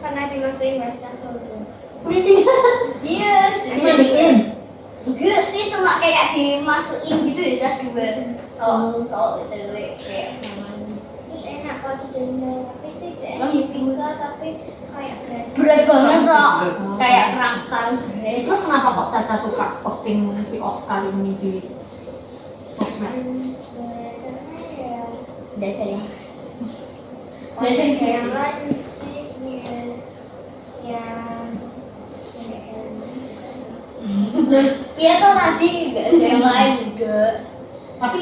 Pernah dimasukin western dulu. Kelinci? Iya. Dimandiin? Enggak sih, cuma kayak dimasukin gitu ya dua. Oh, itu kayak Terus enak kalau digendong. Tapi sih enak bisa tapi kayak berat banget kok. Kayak kerangkang beres. Terus kenapa kok Caca suka posting si Oscar ini di sosmed? karena ya Dari banyak yang lain sih yang iya tuh tadi nggak ada yang lain juga. Tapi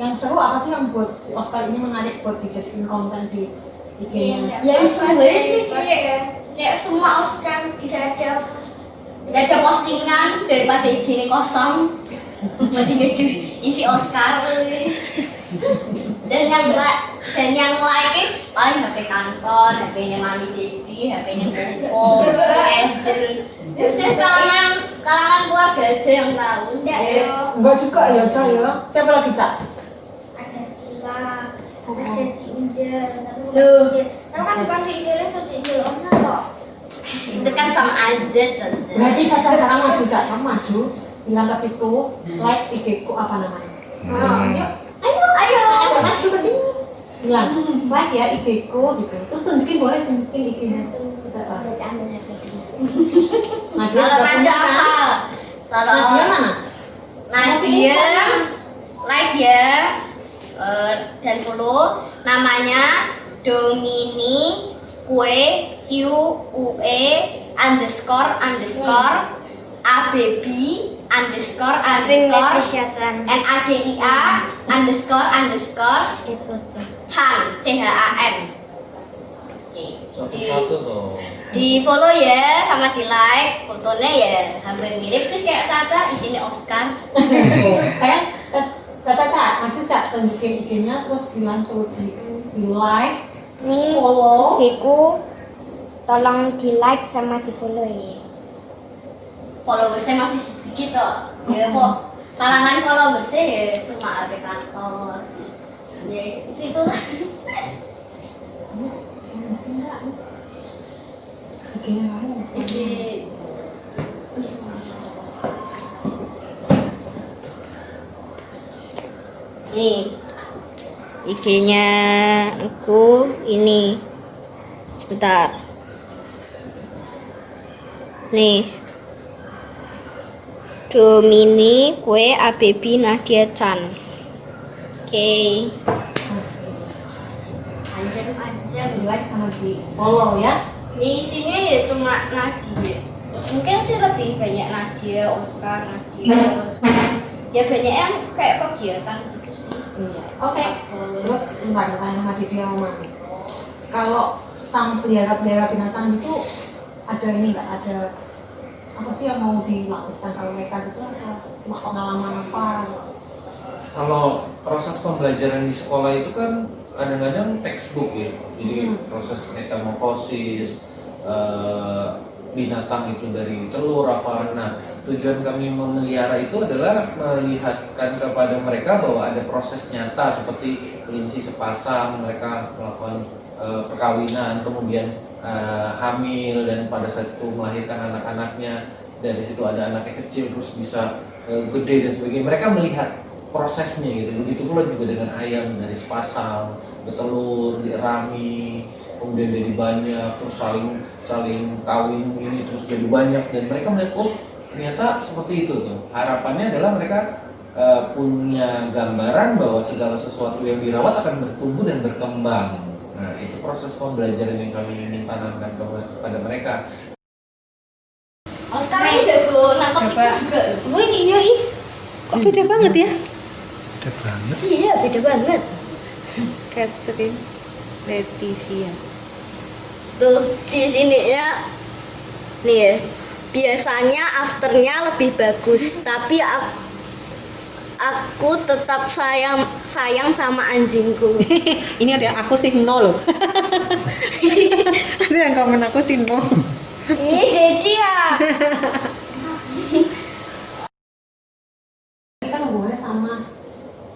Yang seru apa sih yang buat si Oscar ini menarik buat dijadiin konten di IG-nya? Ya sebenarnya sih kayak semua Oscar tidak ada postingan daripada IG ini kosong. Masih gede isi Oscar. Dan yang like paling HP kantor, HP-nya Mami Dedi, HP-nya Bobo, Angel. Itu kalangan keluarga aja yang tahu. Enggak juga ya, Cak ya. Siapa lagi, Cak? Ada Sila, ada Cincin, Tuh. tapi kan bukan Cincin itu Cincin Omna kok. Itu kan sama aja, Caca. Berarti Caca sekarang maju, Cak. Kamu maju, bilang ke situ, like IG-ku apa namanya? Ayo. Maju ke sini. Bilang, like ya IG-ku gitu. Terus tunjukin boleh tunjukin IG-nya. Nadia Kalau udah Nadia punya kan? apa? Kalau Nadia mana? Nadia like ya dan follow namanya Domini Kue QUE underscore ABB underscore NADIA underscore Itu tuh. Chan CHAN. Satu-satu tuh. Di follow ya sama di like, fotonya ya hampir mirip sih kayak Caca, isinya Oscar. Kayak kata Cak, maju Cak, tunjukin IG-nya terus bilang suruh di like, Nih, follow. Ciku, tolong di like sama di follow ya. Followersnya masih sedikit kok. Ya kok kalangan followersnya ya cuma ada kantor. Ya itu lah. IG-nya kamu. Ini nih IG-nya aku ini sebentar nih Domini Kue ABB Nadia Chan. Oke. Anjir. Di like sama di follow ya. Di sini ya cuma Nadia. Mungkin sih lebih banyak Nadia, Oscar, Nadia, Oscar. Ya banyak yang kayak kegiatan gitu sih. Iya. Oke. Terus bentar tanya sama dia Oma. Kalau pelihara binatang itu ada ini nggak ada apa sih yang mau dilakukan kalau mereka itu apa cuma pengalaman apa? Kalau proses pembelajaran di sekolah itu kan kadang-kadang textbook ya, jadi proses metamorfosis binatang itu dari telur apa. Nah, tujuan kami memelihara itu adalah melihatkan kepada mereka bahwa ada proses nyata seperti kelinci sepasang, mereka melakukan perkawinan, kemudian hamil dan pada saat itu melahirkan anak-anaknya, dari situ ada anaknya kecil terus bisa gede dan sebagainya. Mereka melihat prosesnya gitu. Begitu pula juga dengan ayam dari sepasang, bertelur, dirami, kemudian jadi banyak, terus saling kawin ini terus jadi banyak, dan mereka melihat oh ternyata seperti itu tuh. Harapannya adalah mereka punya gambaran bahwa segala sesuatu yang dirawat akan bertumbuh dan berkembang. Nah, itu proses pembelajaran yang kami ingin tanamkan kepada mereka. Oscar ini jago nangkep ikan juga. Wih iya ih. Kok beda banget ya? Beda banget. Iya beda banget. Catherine Leticia. Tuh di sini ya. Nih ya. Biasanya afternya lebih bagus, tapi aku tetap sayang sama anjingku. Ini ada aku sih nol. Ada yang komen aku sih nol. Ih, Dedi ya. Ini kan hubungannya sama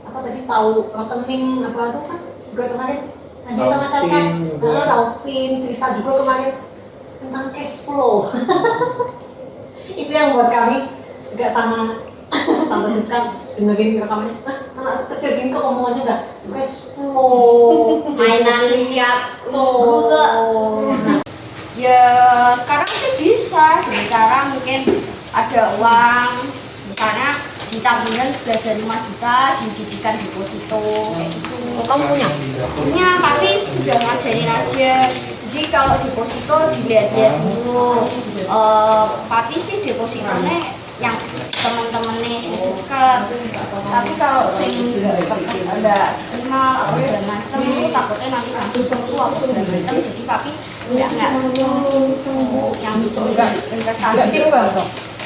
apa tadi tahu rekening apa itu kan juga kemarin ada sama Caca. Taupin juga. Taupin cerita juga kemarin tentang cash flow. Itu yang buat kami juga sama Tante Siska dengerin rekamannya. Anak sekecil gini kok omongannya udah cash flow. Mainan siap Loh. juga. Ya sekarang sih bisa dengan cara mungkin ada uang, misalnya di tabungan sudah dari 5 juta dijadikan deposito kayak gitu. Kamu punya? Punya, tapi sudah ngajarin aja. Jadi kalau deposito dilihat-lihat dulu. Tapi sih depositonya yang teman-temannya dekat. Tapi kalau sing ada kenal apa segala macam, takutnya nanti aku aku segala macam, jadi papi nggak yang itu investasi. Enggak gitu bang,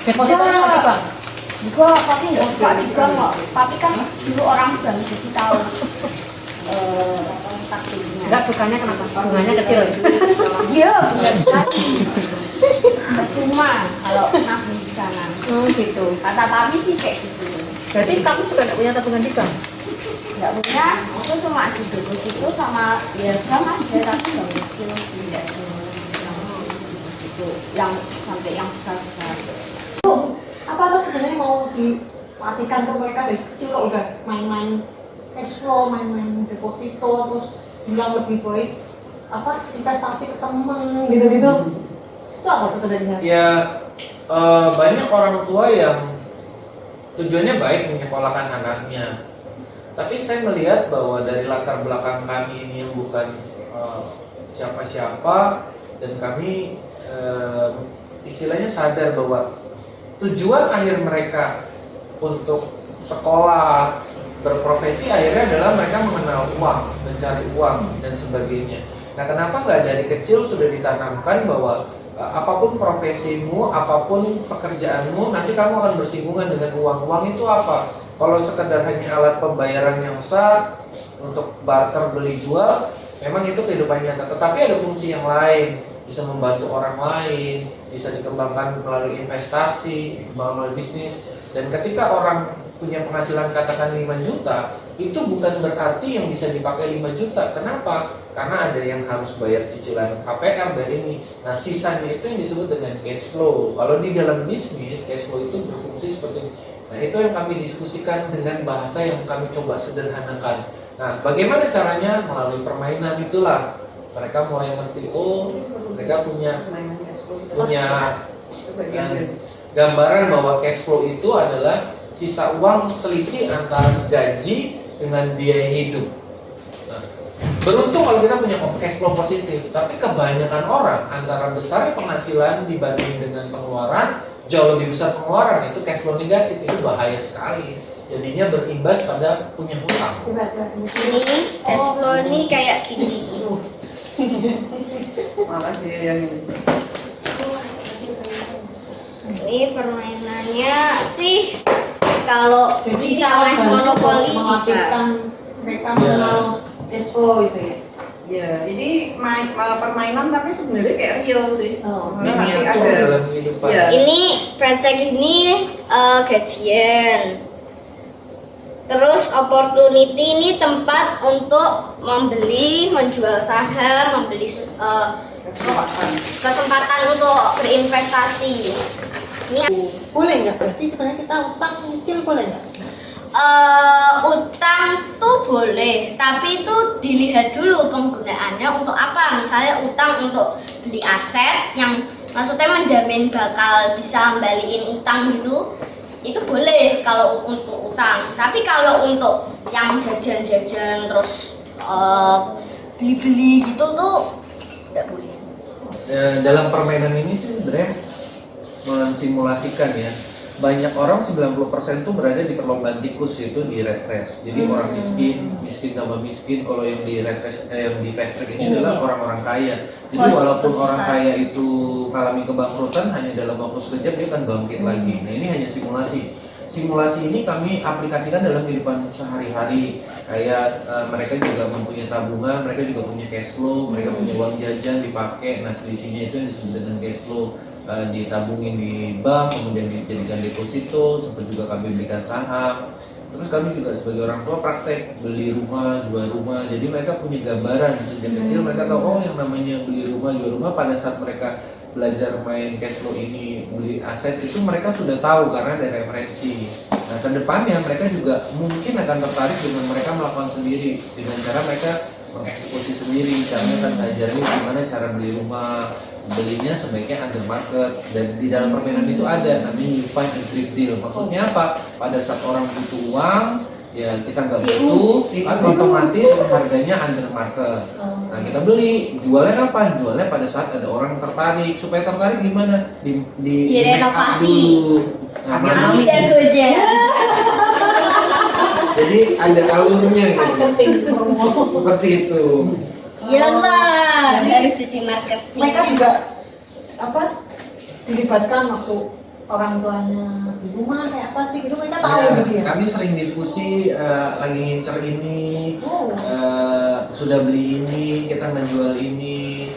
depositonya lagi bang. Enggak, papi nggak suka juga kok. Papi kan dulu orang bank, jadi tahu takdirnya. Enggak sukanya kenapa? Bunganya kecil. Iya, benar sekali. Percuma kalau nabung di sana. Gitu. Kata papi sih kayak gitu. Berarti kamu juga nggak punya tabungan di bank? Nggak punya, itu cuma di deposito sama ya bank aja, tapi nggak kecil sih, nggak deposito yang sampai yang besar-besar. Apa tuh sebenarnya mau dilatihkan ke mereka dari kecil kok udah main-main cash flow, main-main deposito, terus bilang lebih baik apa investasi ke temen gitu-gitu. Itu apa sebenarnya? Ya banyak orang tua yang tujuannya baik menyekolahkan anaknya, tapi saya melihat bahwa dari latar belakang kami ini yang bukan siapa-siapa, dan kami istilahnya sadar bahwa tujuan akhir mereka untuk sekolah berprofesi akhirnya adalah mereka mengenal uang, mencari uang dan sebagainya. Nah, kenapa nggak dari kecil sudah ditanamkan bahwa apapun profesimu, apapun pekerjaanmu, nanti kamu akan bersinggungan dengan uang. Uang itu apa? Kalau sekedar hanya alat pembayaran yang sah untuk barter beli jual, memang itu kehidupan nyata. Tetapi ada fungsi yang lain, bisa membantu orang lain, bisa dikembangkan melalui investasi, melalui bisnis. Dan ketika orang punya penghasilan katakan 5 juta, itu bukan berarti yang bisa dipakai 5 juta. Kenapa? Karena ada yang harus bayar cicilan KPR dari ini. Nah, sisanya itu yang disebut dengan cash flow. Kalau di dalam bisnis, cash flow itu berfungsi seperti ini. Nah, itu yang kami diskusikan dengan bahasa yang kami coba sederhanakan. Nah, bagaimana caranya? Melalui permainan itulah mereka mulai ngerti, oh mereka punya gambaran bahwa cash flow itu adalah sisa uang selisih antara gaji dengan biaya hidup. Nah, beruntung kalau kita punya cash flow positif, tapi kebanyakan orang antara besar penghasilan dibanding dengan pengeluaran, jauh lebih besar pengeluaran, itu cash flow negatif, itu bahaya sekali. Jadinya berimbas pada punya hutang. Ini cash flow ini kayak gini. Malah sih yang ini. Ini permainannya sih kalau Jadi bisa ini main monopoli bisa. melatihkan mereka mengenal cash flow itu ya. Ya, ini permainan tapi sebenarnya kayak real sih. Oh, Nanti Miniatur ada. dalam kehidupan. Ya. Ini pecek ini gajian. Terus opportunity ini tempat untuk membeli, menjual saham, membeli kesempatan untuk berinvestasi. Ini Boleh nggak? Berarti sebenarnya kita utang kecil boleh nggak? utang tuh boleh, tapi itu dilihat dulu penggunaannya untuk apa. Misalnya utang untuk beli aset yang maksudnya menjamin bakal bisa kembaliin utang gitu, itu boleh kalau untuk utang. Tapi kalau untuk yang jajan-jajan terus beli-beli gitu tuh tidak boleh. Dalam permainan ini sih sebenarnya mensimulasikan ya, banyak orang 90% tuh berada di perlombaan tikus, yaitu di red race. Jadi orang miskin tambah miskin. Kalau yang di red race, yang di fast track ini adalah orang-orang kaya. Jadi walaupun orang kaya itu mengalami kebangkrutan, hanya dalam waktu sekejap dia akan bangkit lagi. Nah, ini hanya simulasi. Simulasi ini kami aplikasikan dalam kehidupan sehari-hari. Kayak mereka juga mempunyai tabungan, mereka juga punya cash flow, mereka punya uang jajan dipakai. Nah, selisihnya itu yang disebut dengan cash flow. Ditabungin di bank, kemudian dijadikan deposito, sempat juga kami belikan saham. Terus kami juga sebagai orang tua praktek beli rumah, jual rumah. Jadi mereka punya gambaran sejak kecil, mereka tahu oh yang namanya beli rumah, jual rumah. Pada saat mereka belajar main cash flow ini, beli aset itu mereka sudah tahu karena ada referensi. Nah, kedepannya mereka juga mungkin akan tertarik dengan mereka melakukan sendiri dengan cara mereka mengeksekusi sendiri. Kami akan ngajarin gimana cara beli rumah, belinya sebaiknya under market, dan di dalam permainan itu ada namanya you find a great deal. Maksudnya apa? Pada saat orang butuh uang, ya kita nggak butuh, kan otomatis harganya under market. Nah, kita beli, jualnya kapan? Jualnya pada saat ada orang tertarik. Supaya tertarik gimana? Di Direnovasi. make up dulu. Mami jagonya. Jadi ada alurnya gitu. Marketing. Seperti itu. Iyalah, harus jadi marketing. Mereka juga apa dilibatkan waktu orang tuanya di rumah kayak apa sih gitu, mereka tahu Ya, gitu ya. kami sering diskusi lagi ngincer ini, Oh. sudah beli ini, kita menjual ini.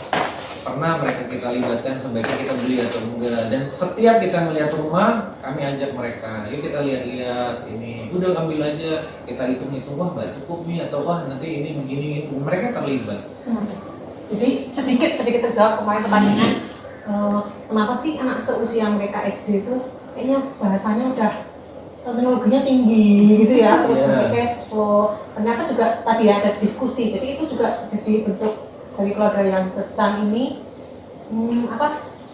Pernah mereka kita libatkan sebaiknya kita beli atau enggak. Dan setiap kita melihat rumah, kami ajak mereka, yuk kita lihat-lihat ini. Udah ambil aja, kita hitung-hitung, wah nggak cukup nih atau wah nanti ini begini. Mereka terlibat. Jadi sedikit terjawab kemarin pertanyaan, kenapa sih anak seusia mereka SD itu kayaknya bahasanya udah teknologinya tinggi gitu ya, terus Yeah. cash flow. Ternyata juga tadi ada diskusi, jadi itu juga jadi bentuk dari keluarga yang Cecan ini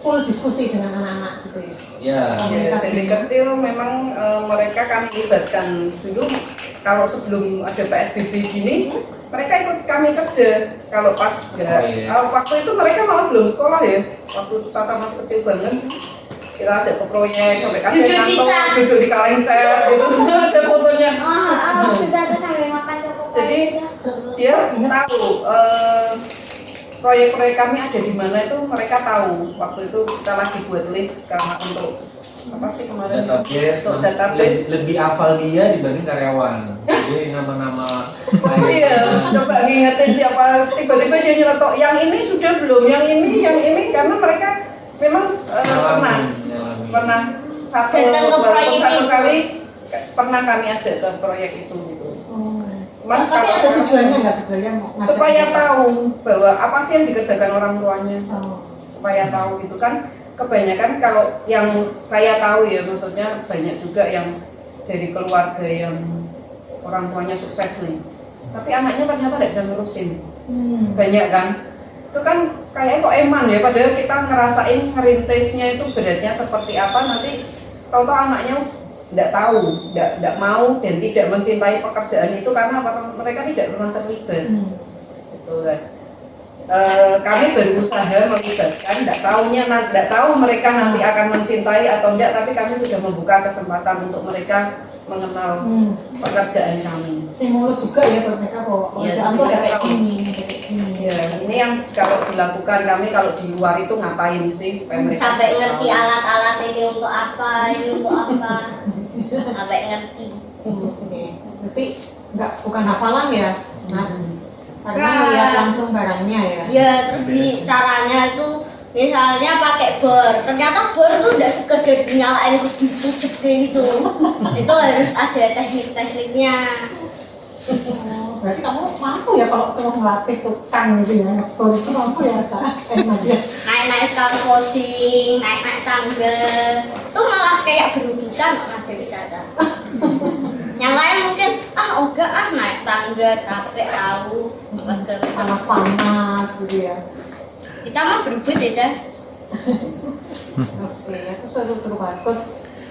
full diskusi dengan anak-anak gitu ya. Ya, Ya, dari kecil memang mereka kami libatkan dulu. Kalau sebelum ada PSBB gini, mereka ikut kami kerja. Kalau pas waktu itu mereka malah belum sekolah ya. Waktu Caca masih kecil banget, kita ajak ke proyek sampai kasih Duduk di kantong, cat. duduk di kaleng cat gitu. Ada fotonya. Kita tuh sambil makan cukup. Jadi dia tahu proyek-proyek kami ada di mana itu mereka tahu. Waktu itu kita lagi buat list karena untuk apa sih kemarin database, untuk database. lebih hafal dia dibanding karyawan. Jadi nama-nama Iya, coba ngingetin siapa, tiba-tiba dia nyeletok yang ini sudah belum, yang ini karena mereka memang pernah satu Datang ke proyek itu. kali pernah kami ajak ke proyek itu gitu. Mas, Tapi ada tujuannya nggak sebenarnya mau ngajak supaya mereka? tahu bahwa apa sih yang dikerjakan orang tuanya, Oh. supaya tahu gitu kan. Kebanyakan kalau yang saya tahu ya, maksudnya banyak juga yang dari keluarga yang orang tuanya sukses nih, tapi anaknya ternyata tidak bisa ngurusin. Banyak kan, itu kan kayak kok eman ya, padahal kita ngerasain ngerintisnya itu beratnya seperti apa, nanti tahu-tahu anaknya tidak tahu, tidak mau dan tidak mencintai pekerjaan itu karena mereka tidak pernah terlibat. Gitu kan. Kami berusaha melibatkan, tidak tahu mereka nanti akan mencintai atau tidak, tapi kami sudah membuka kesempatan untuk mereka mengenal pekerjaan kami. Stimulus juga ya buat mereka bahwa Iya, pekerjaan tuh ada mereka kayak tahu. gini, kayak gini. Ya, ini yang kalau dilakukan kami kalau di luar itu ngapain sih supaya mereka Sampai ngerti tahu. alat-alat ini untuk apa, ini untuk apa. Sampai ngerti. Oke. Tapi bukan hafalan ya, Mas? Karena Nah. melihat langsung barangnya ya. Ya, terus di caranya itu misalnya pakai bor. Ternyata bor itu udah sekedar dinyalain terus ditutup kayak gitu. Itu harus ada teknik-tekniknya. Oh, berarti kamu mampu ya kalau cuma melatih tukang gitu ya, ngebor itu mampu ya, Sarah? Nadia. Naik-naik scaffolding, naik-naik tangga. Itu malah kayak berurusan sama jadi caca. Yang lain mungkin enggak naik tangga capek tahu. Panas gitu ya. Kita mah berebut aja. Oke, itu seru-seru banget. Terus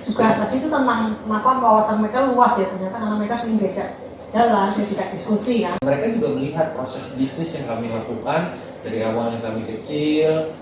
juga tadi itu tentang kenapa wawasan mereka luas ya, ternyata karena mereka sering diajak jalan, sering diajak diskusi kan. Mereka juga melihat proses bisnis yang kami lakukan dari awal yang kami kecil,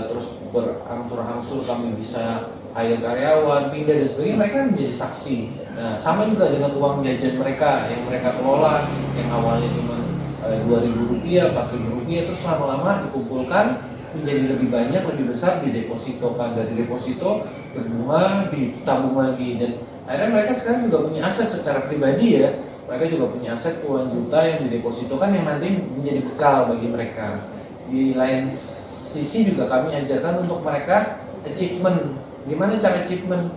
terus berangsur-angsur kami bisa hire karyawan, pindah dan sebagainya. Mereka menjadi saksi. Nah, sama juga dengan uang jajan mereka yang mereka kelola, yang awalnya cuma Rp2.000, Rp4.000, terus lama-lama dikumpulkan menjadi lebih banyak, lebih besar, didepositokan. Dari deposito berbunga, ditabung lagi, dan akhirnya mereka sekarang juga punya aset secara pribadi ya. Mereka juga punya aset puluhan juta yang didepositokan yang nanti menjadi bekal bagi mereka. Di lain sisi juga kami ajarkan untuk mereka achievement. Gimana cara achievement?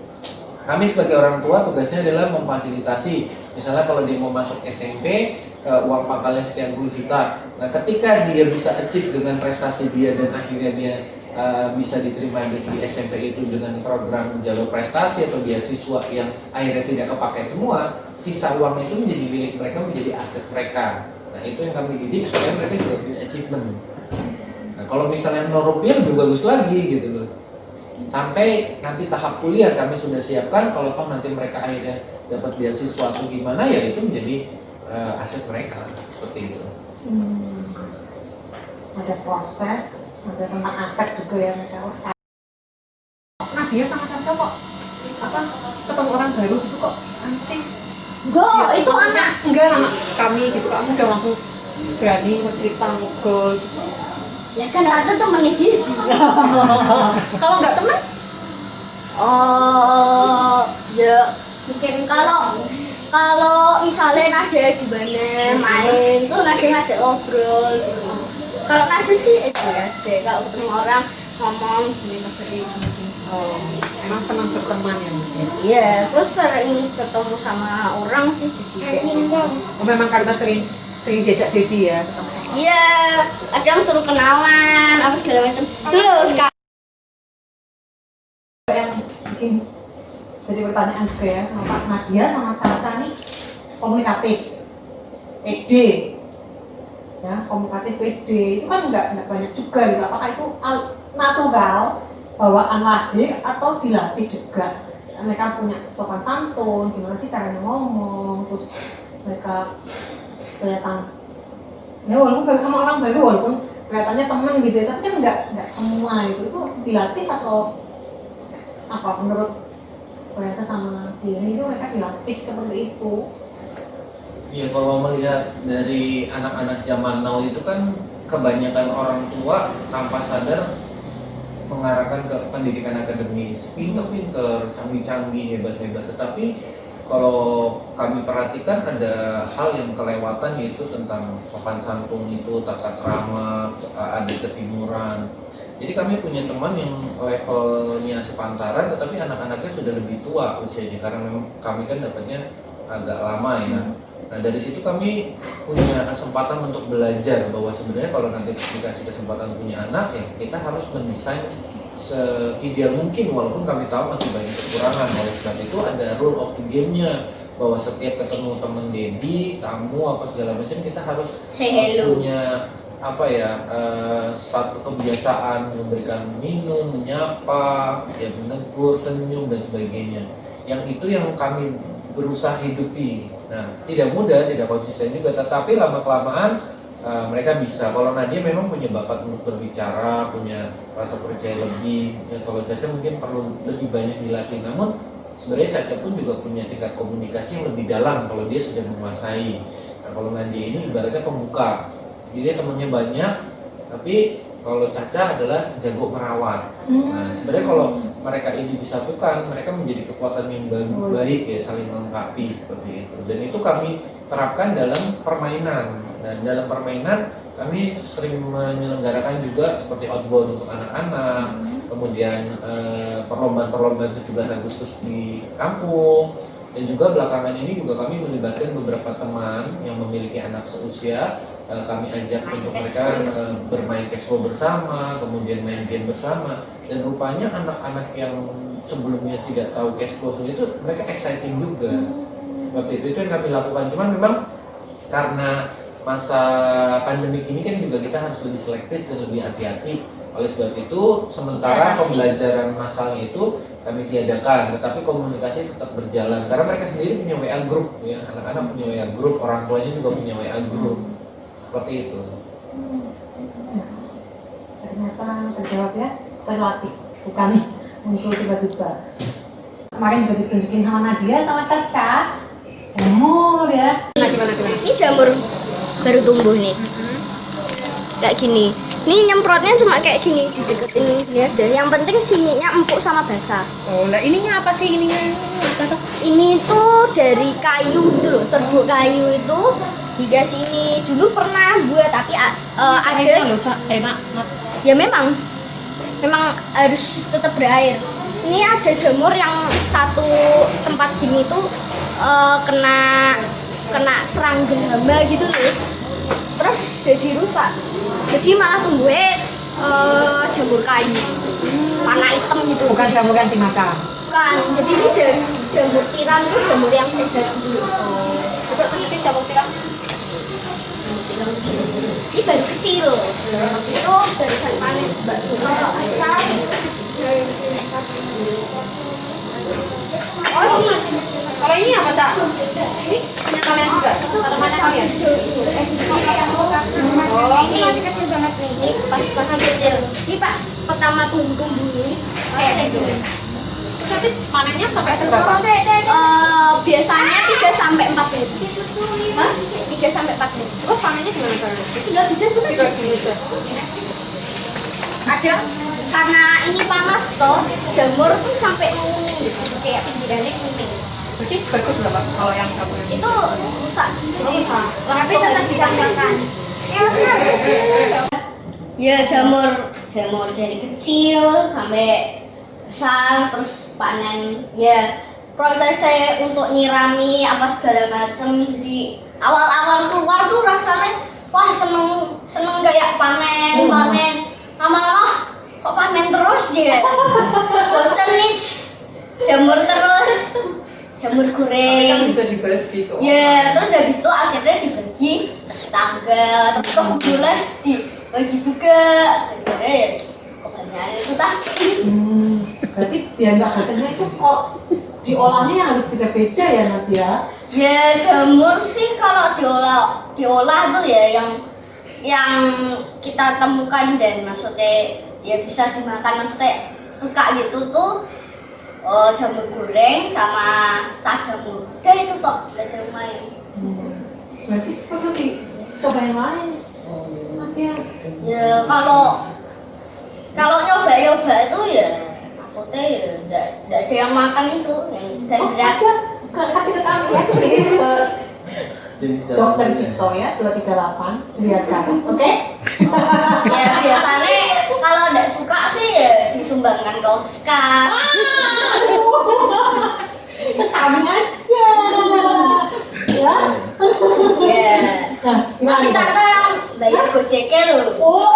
Kami sebagai orang tua tugasnya adalah memfasilitasi. Misalnya kalau dia mau masuk SMP, uang pangkalnya sekian puluh juta. Nah, ketika dia bisa achieve dengan prestasi dia dan akhirnya dia bisa diterima di SMP itu dengan program jalur prestasi atau beasiswa yang akhirnya tidak kepakai semua, sisa uang itu menjadi milik mereka, menjadi aset mereka. Nah, itu yang kami didik supaya mereka juga punya achievement. Nah, kalau misalnya Rupiah lebih bagus lagi gitu loh. Sampai nanti tahap kuliah kami sudah siapkan, kalau toh nanti mereka akhirnya dapat beasiswa atau gimana, ya itu menjadi aset mereka, seperti itu. Ada proses, ada tentang aset juga yang mereka. Nah, dia sama Caca kok apa ketemu orang baru gitu kok anu sih. Enggak, itu Maksudnya, anak. enggak anak kami gitu, kamu udah langsung berani cerita ngobrol gitu. Ya kan tante temennya dia. Kalau nggak teman, Oh, ya mungkin kalau misalnya Najwa di mana main tuh Najwa ngajak ngobrol gitu. Kalau Najwa sih aja. Kalau ketemu orang ngomong gini gini. oh, emang senang berteman ya mungkin. Iya, terus sering ketemu sama orang sih jadi kayak gitu. Oh, memang karena sering diajak Dedi ya. Iya, kadang suruh kenalan apa segala macam. Itu loh sekarang. Yang bikin jadi pertanyaan juga ya, kenapa Nadia sama Caca nih komunikatif, pede, ya komunikatif pede itu kan nggak banyak juga gitu. Apakah itu natural bawaan lahir atau dilatih juga? Mereka punya sopan santun, gimana sih caranya ngomong, terus mereka kelihatan ya walaupun baru sama orang baru walaupun kelihatannya temen gitu ya, tapi kan nggak semua itu dilatih atau apa menurut Lorenza sama Jenny itu mereka dilatih seperti itu? Ya kalau melihat dari anak-anak zaman now itu kan kebanyakan orang tua tanpa sadar mengarahkan ke pendidikan akademis, pinter-pinter, canggih-canggih, hebat-hebat. Tetapi kalau kami perhatikan ada hal yang kelewatan yaitu tentang sopan santun itu, tata krama, adat ketimuran. Jadi kami punya teman yang levelnya sepantaran tetapi anak-anaknya sudah lebih tua usianya karena memang kami kan dapatnya agak lama ya. Nah dari situ kami punya kesempatan untuk belajar bahwa sebenarnya kalau nanti dikasih kesempatan punya anak ya kita harus mendesain seideal mungkin walaupun kami tahu masih banyak kekurangan. Oleh sebab itu ada rule of the game-nya bahwa setiap ketemu temen Dedi, kamu apa segala macam kita harus Say hello. punya apa ya satu kebiasaan memberikan minum, menyapa, ya menegur, senyum dan sebagainya. Yang itu yang kami berusaha hidupi. Nah, tidak mudah, tidak konsisten juga, tetapi lama-kelamaan mereka bisa. Kalau Nadia memang punya bakat untuk berbicara, punya rasa percaya lebih. Ya, kalau Caca mungkin perlu lebih banyak dilatih. Namun sebenarnya Caca pun juga punya tingkat komunikasi yang lebih dalam kalau dia sudah menguasai. Nah, kalau Nadia ini ibaratnya pembuka. Jadi dia temennya banyak, tapi kalau Caca adalah jago merawat. Nah, sebenarnya kalau mereka ini disatukan, mereka menjadi kekuatan yang baik ya, saling melengkapi seperti itu. Dan itu kami terapkan dalam permainan. Dan dalam permainan kami sering menyelenggarakan juga seperti outbound untuk anak-anak, kemudian perlombaan-perlombaan 17 Agustus di kampung. Dan juga belakangan ini juga kami melibatkan beberapa teman yang memiliki anak seusia. Kami ajak untuk mereka bermain cashflow bersama, kemudian main game bersama, dan rupanya anak-anak yang sebelumnya tidak tahu cashflow itu mereka exciting juga. Seperti itu yang kami lakukan. Cuman memang karena masa pandemi ini kan juga kita harus lebih selektif dan lebih hati-hati. Oleh sebab itu sementara pembelajaran masalnya itu kami tiadakan, tetapi komunikasi tetap berjalan karena mereka sendiri punya WA group ya, anak-anak punya WA group, orang tuanya juga punya WA group. Seperti itu. Ternyata terjawab ya, terlatih, bukan muncul tiba-tiba. Kemarin juga ditunjukin sama Nadia sama Caca, jamur ya. Gimana? Ini jamur baru tumbuh nih. Kayak gini. Ini nyemprotnya cuma kayak gini, dideketin gini aja. Yang penting sininya empuk sama basah. Oh, lah ininya apa sih ininya? Ini tuh dari kayu gitu loh, serbuk kayu itu dikasih ini. Dulu pernah buat tapi ada loh, Cak, enak. ya memang harus tetap berair. Ini ada jamur yang satu tempat gini tuh kena serangga hama gitu loh, terus jadi rusak, jadi malah tumbuhnya jamur kayu warna hitam gitu. Bukan jamur ganti makan. Bukan, jadi ini jamur tiram itu jamur yang sehat dulu. Coba tunjukin jamur tiram. Ini baru kecil, itu barusan panen. Kalau asal Oh ini, kalau ini apa Cak? Ini punya kalian juga? Tanamannya kalian? Oh, ini masih kecil banget nih. Ini pas kecil. Ini pas pertama tumbuh ini kayak gitu. nanti panennya sampai seberapa? Biasanya 3 sampai 4 menit. Hah? 3 sampai 4 menit. Terus panennya gimana caranya? Tinggal dijemur aja. Tinggal gini aja. Ada karena ini panas toh, jamur tuh sampai menguning gitu, kayak pinggirannya kuning. Berarti bagus nggak Pak kalau yang kamu yang Itu rusak. rusak. Tapi tetap bisa makan. Ya jamur dari kecil sampai besar terus panen. Ya prosesnya untuk nyirami apa segala macam. Jadi awal-awal keluar tuh rasanya wah seneng kayak panen. Lama-lama kok panen terus ya. Bosan nih jamur terus. Jamur Tapi kan goreng. bisa dibagi kok. Ya, terus habis itu akhirnya dibagi ke tetangga, terus kebetulan dibagi juga. Akhirnya ya kebanyakan itu tadi. Berarti biar nggak bosannya itu kok diolahnya yang harus beda-beda ya Nadia? Ya jamur sih kalau diolah tuh ya yang kita temukan dan maksudnya ya bisa dimakan, maksudnya suka gitu tuh jamur goreng sama cah jamur. Udah itu toh dari rumah ini. Berarti perlu dicoba yang lain. Nadia. Ya kalau nyoba itu ya aku teh ya enggak ada yang makan itu yang daerah. Aja kasih ke kami ya. Jenis Dokter jamurnya. Cipto ya 238 lihat kami. Oke? Ya biasanya kalau enggak suka sih ya disumbangkan ke Oscar. Kami aja. Ya. Ya. Nah, gimana Tapi nih, Pak? tante yang bayar gojeknya loh. Oh,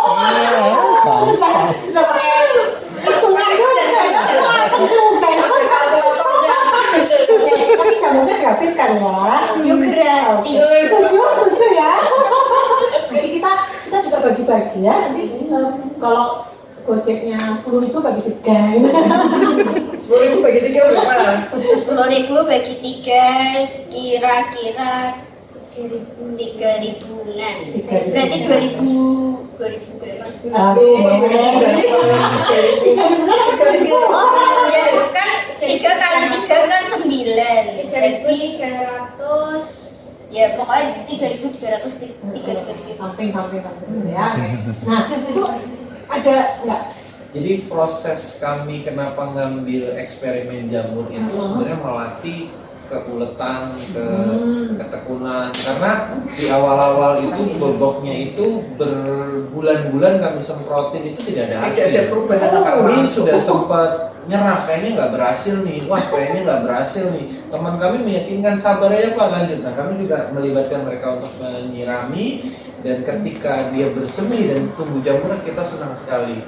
sudah pakai hitungan juga tapi jamurnya gratis kan ya? Yuk gratis. Setuju ya. Nanti kita juga bagi-bagi ya. Nanti kalau gojeknya 10.000 bagi 3 gitu. 10.000 bagi 3 berapa? 10.000 bagi 3 kira-kira 3.000-an. Berarti 2.000 berapa? Oh iya kan 3 kali 3 kan 9. Berarti 300. Ya pokoknya 3.300 Samping ya. Nah, itu ada enggak? Jadi proses kami kenapa ngambil eksperimen jamur itu sebenarnya melatih keuletan, ketekunan, karena di awal-awal itu boboknya itu berbulan-bulan kami semprotin itu tidak ada hasil. Tidak ada perubahan Kami apa-apa. sudah sempat nyerah, kayaknya nggak berhasil nih, wah kayaknya nggak berhasil nih. Teman kami meyakinkan sabar aja Pak, lanjut. Nah kami juga melibatkan mereka untuk menyirami, dan ketika dia bersemi dan tumbuh jamur kita senang sekali.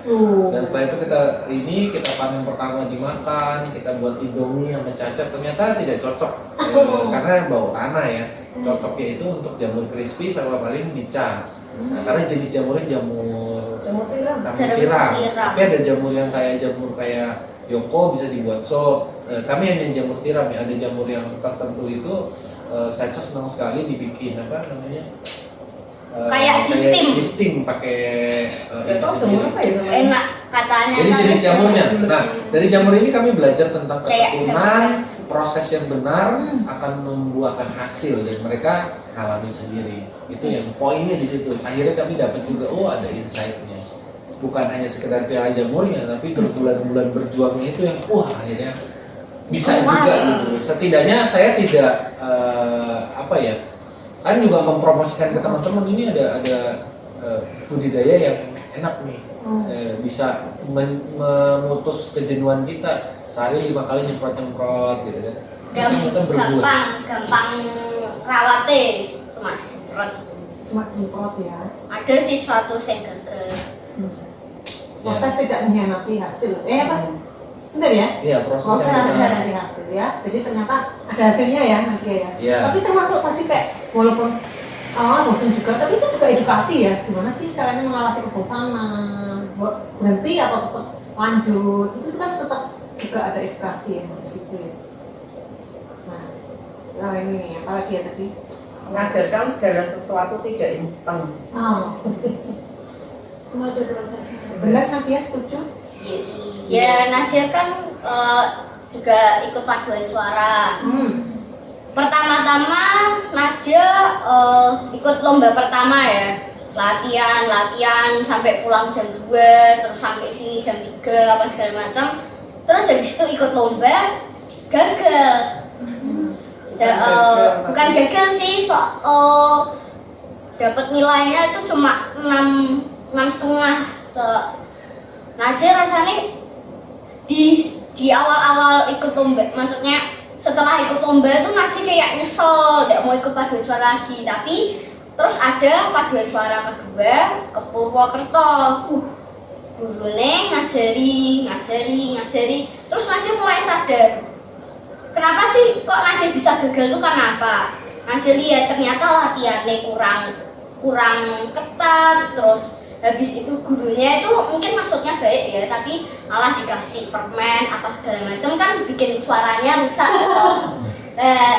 Dan setelah itu kita panen pertama dimakan, kita buat indomie yang mencacat, ternyata tidak cocok karena bau tanah ya. Cocoknya itu untuk jamur crispy sama paling dicah. Nah, karena jenis jamurnya jamur Jamur tiram. Tapi ada jamur yang kayak Yoko bisa dibuat sop. Kami hanya jamur tiram ya. Ada jamur yang tertentu itu Caca senang sekali dibikin apa namanya? Kayak di steam pakai Gak tau jamur apa ya namanya? enak katanya. jadi kan. jenis jamurnya. Nah, dari jamur ini kami belajar tentang Kayak ketekunan, proses yang benar akan membuahkan hasil dan mereka alami sendiri. Itu yang poinnya di situ. Akhirnya kami dapat juga ada insight-nya. Bukan hanya sekedar piala jamurnya, tapi berbulan-bulan berjuangnya itu yang akhirnya bisa juga gitu. Setidaknya saya tidak kan juga mempromosikan ke teman-teman ini ada budidaya yang enak nih. Bisa memutus kejenuhan kita sehari 5 kali nyemprot gitu kan. Ternyata berbuah. gampang rawatnya cuma disemprot. Cuma semprot ya. Ada sih suatu yang gagal. Proses tidak mengkhianati hasil. Apa? Benar ya? Iya, Proses prosesnya tidak benar. mengkhianati hasil ya. Jadi ternyata ada hasilnya ya nanti ya. Iya. Tapi termasuk tadi kayak walaupun awalnya bosan juga, tapi itu juga edukasi ya. Gimana sih caranya mengawasi kebosanan, berhenti atau tetap lanjut? Itu kan tetap juga ada edukasi ya di situ ya. Nah, ini nih, apa lagi ya tadi? Mengajarkan segala sesuatu tidak instan. Semua ada prosesnya. Benar Nadia setuju? Ya Nadia kan juga ikut paduan suara. Pertama-tama Nadia ikut lomba pertama ya, latihan sampai pulang jam 2, terus sampai sini jam 3 apa segala macam. Terus habis itu ikut lomba, gagal. Bukan gagal sih, dapat nilainya itu cuma 6,5. Nadia rasanya di awal-awal ikut lomba, maksudnya setelah ikut lomba itu Nadia kayak nyesel, tidak mau ikut paduan suara lagi. Tapi terus ada paduan suara kedua ke Purwokerto. Gurunya ngajari. Terus Nadia mulai sadar, kenapa sih kok Nadia bisa gagal itu karena apa? Nadia lihat ternyata latihannya kurang ketat, terus habis itu gurunya itu mungkin maksudnya baik ya, tapi malah dikasih permen apa segala macam kan bikin suaranya rusak gitu.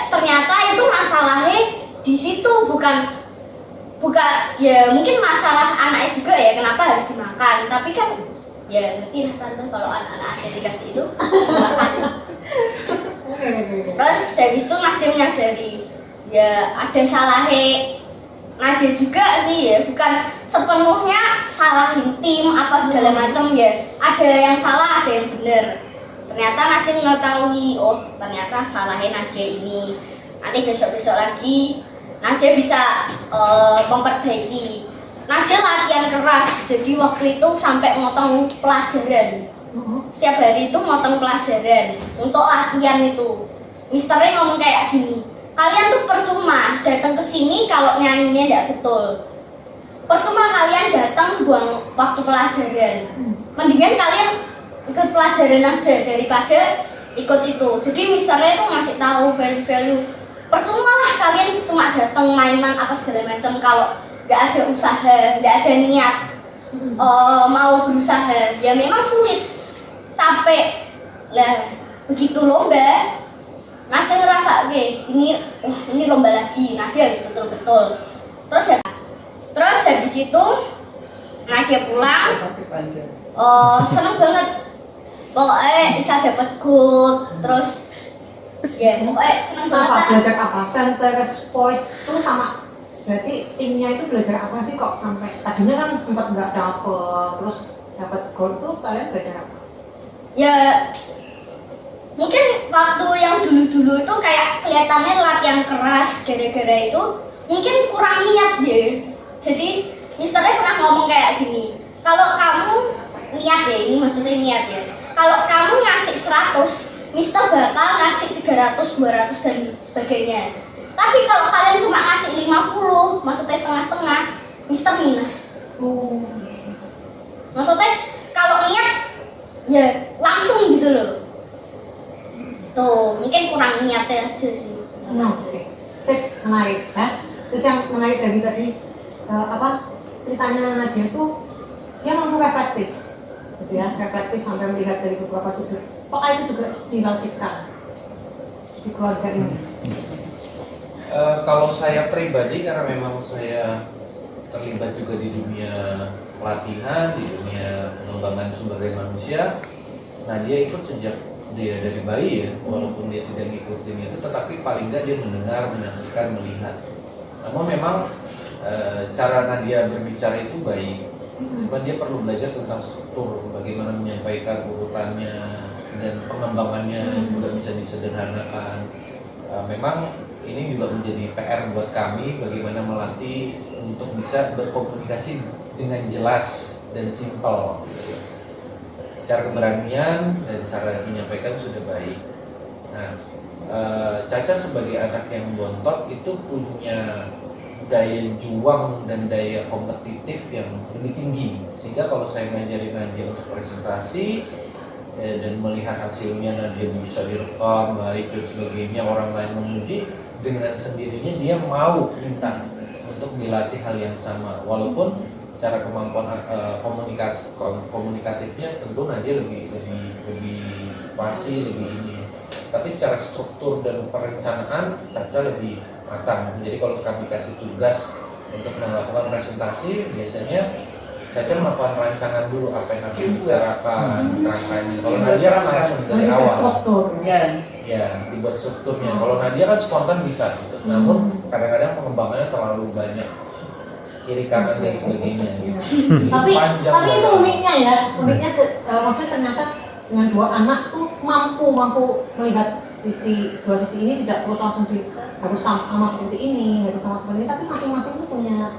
Ternyata itu masalahnya di situ, bukan ya mungkin masalah anaknya juga ya, kenapa harus dimakan, tapi kan ya ngerti lah tante kalau anak-anaknya dikasih itu dimakan. Terus habis itu Nadia menyadari ya ada salahnya Nadia juga sih ya, bukan sepenuhnya salahin tim apa segala macam ya, ada yang salah ada yang benar. Ternyata Nadia mengetahui, oh ternyata salahnya Nadia ini, nanti besok-besok lagi Nadia bisa memperbaiki. Nadia latihan keras, jadi waktu itu sampai motong pelajaran. Setiap hari itu motong pelajaran untuk latihan itu. Misternya ngomong kayak gini, kalian tuh percuma datang ke sini kalau nyanyinya tidak betul. Percuma kalian datang buang waktu pelajaran. Mendingan kalian ikut pelajaran aja daripada ikut itu. Jadi misternya itu ngasih tahu value-value. Percuma lah kalian cuma datang mainan apa segala macam kalau nggak ada usaha, nggak ada niat mau berusaha. Ya memang sulit, capek lah. Begitu lomba, Nadia ngerasa, oke, ini lomba lagi, Nadia harus betul-betul. Terus habis itu Nadia pulang, seneng banget, pokoknya bisa dapat gold, terus ya pokoknya seneng banget. Belajar apa? Centeres Voice itu sama, berarti timnya itu belajar apa sih kok sampai tadinya kan sempat nggak dapet, terus dapat gold tuh kalian belajar apa? Ya mungkin waktu yang dulu-dulu itu kayak kelihatannya latihan keras gara-gara itu mungkin kurang niat deh. Jadi misternya pernah ngomong kayak gini, kalau kamu niat ya, ini maksudnya niat ya, kalau kamu ngasih 100, mister bakal ngasih 300, 200 dan sebagainya. Tapi kalau kalian cuma ngasih 50, maksudnya setengah-setengah, mister minus. Maksudnya kalau niat ya langsung gitu loh. Tuh, mungkin kurang niatnya aja sih. Oke. Sip, menarik ya. Terus yang menarik dari tadi ceritanya Nadia itu dia mampu reflektif. Gitu ya, reflektif sampai melihat dari beberapa sudut. Apakah itu juga dilakukan di keluarga ini? Kalau saya pribadi, karena memang saya terlibat juga di dunia pelatihan, di dunia pengembangan sumber daya manusia. Nadia ikut sejak dia dari bayi ya, walaupun dia tidak ngikutin itu, tetapi paling nggak dia mendengar, menyaksikan, melihat. Namun memang cara Nadia berbicara itu baik, cuma dia perlu belajar tentang struktur, bagaimana menyampaikan urutannya dan pengembangannya juga bisa disederhanakan. Memang ini juga menjadi PR buat kami, bagaimana melatih untuk bisa berkomunikasi dengan jelas dan simpel. Secara keberanian dan cara menyampaikan sudah baik. Nah, Caca sebagai anak yang bontot itu punya daya juang dan daya kompetitif yang lebih tinggi, sehingga kalau saya ngajarin Nadia untuk presentasi dan melihat hasilnya Nadia bisa direkam baik dan sebagainya, orang lain memuji, dengan sendirinya dia mau minta untuk dilatih hal yang sama, walaupun secara kemampuan komunikatifnya tentu Nadia lebih pasti lebih ini, tapi secara struktur dan perencanaan Caca lebih matang. Jadi kalau kami kasih tugas untuk melakukan presentasi, biasanya Caca melakukan rancangan dulu apa yang harus dibicarakan, kerangkanya. Kalau Nadia kan langsung dari awal. Struktur. Ya, dibuat strukturnya. Kalau Nadia kan spontan bisa gitu. Namun kadang-kadang pengembangannya terlalu banyak kiri kanan dan sebagainya gitu. Jadi Tapi panjang itu banget. uniknya ya, uniknya maksudnya ternyata dengan dua anak tuh mampu melihat dua sisi ini, tidak terus langsung harus sama seperti ini, harus sama seperti ini, tapi masing-masing tuh punya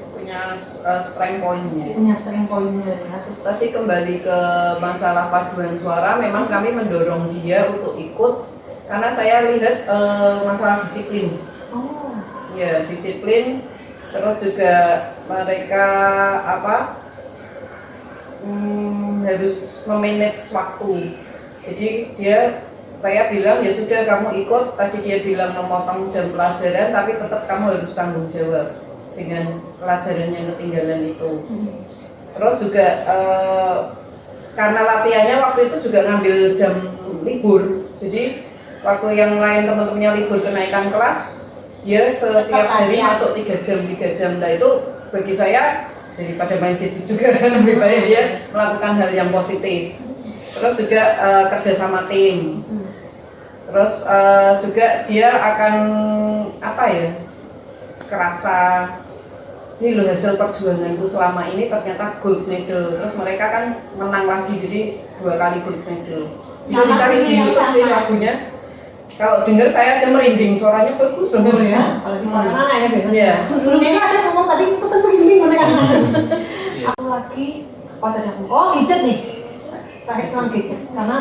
strength point-nya. strength point-nya ya. Terus tadi kembali ke masalah paduan suara, memang kami mendorong dia untuk ikut karena saya lihat masalah disiplin. Oh. Ya, disiplin. Terus juga mereka harus memanage waktu. Jadi saya bilang ya sudah kamu ikut. Tadi dia bilang memotong jam pelajaran, tapi tetap kamu harus tanggung jawab dengan pelajaran yang ketinggalan itu. Terus juga karena latihannya waktu itu juga ngambil jam libur, jadi waktu yang lain teman-temannya libur kenaikan kelas, dia setiap hari masuk 3 jam. Nah itu bagi saya daripada main gadget juga lebih baik dia melakukan hal yang positif. Terus juga kerja sama tim. Terus juga dia akan kerasa ini loh hasil perjuanganku selama ini ternyata gold medal. Terus mereka kan menang lagi, jadi 2 kali gold medal. Bisa dicari di YouTube sih lagunya. Kalau denger saya aja merinding, suaranya bagus banget ya. Kalau di suara mana ya biasanya? Iya. Dulu ini ada ngomong tadi itu tentu ini mereka. Aku lagi apa tadi aku? Oh gadget nih, pakai tentang gadget karena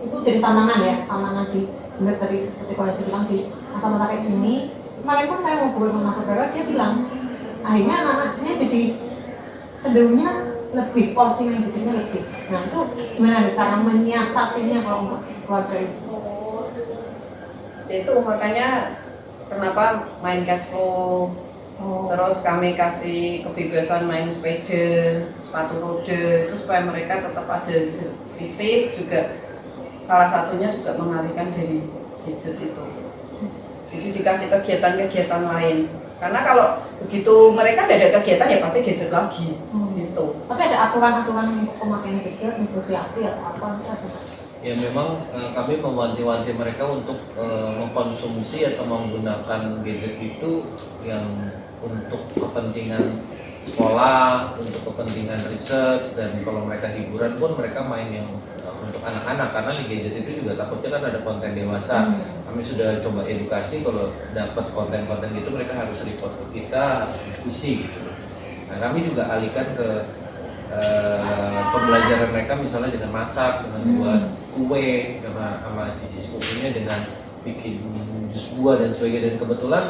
itu jadi tantangan ya, tantangan di benar tadi seperti kalau saya bilang di masa-masa kayak gini. Kemarin pun saya ngobrol sama saudara, dia bilang akhirnya anak-anaknya jadi cenderungnya lebih porsi main gadgetnya lebih. Nah itu gimana nih cara menyiasatinya kalau untuk keluarga itu? Itu makanya kenapa main cash flow. Terus kami kasih kebebasan main sepeda, sepatu roda, itu supaya mereka tetap ada fisik juga. Salah satunya juga mengalihkan dari gadget itu. Jadi dikasih kegiatan-kegiatan lain. Karena kalau begitu mereka tidak ada kegiatan ya pasti gadget lagi. Gitu. Tapi ada aturan-aturan untuk pemakaian gadget, negosiasi atau apa? Ya memang kami mewanti-wanti mereka untuk mengkonsumsi atau menggunakan gadget itu yang untuk kepentingan sekolah, untuk kepentingan riset, dan kalau mereka hiburan pun mereka main yang untuk anak-anak, karena di gadget itu juga takutnya kan ada konten dewasa. Kami sudah coba edukasi, kalau dapat konten-konten itu mereka harus report ke kita, harus diskusi gitu. Nah kami juga alihkan ke pembelajaran mereka misalnya dengan masak, dengan buat kue sama cici sepupunya, dengan bikin jus buah dan sebagainya. Dan kebetulan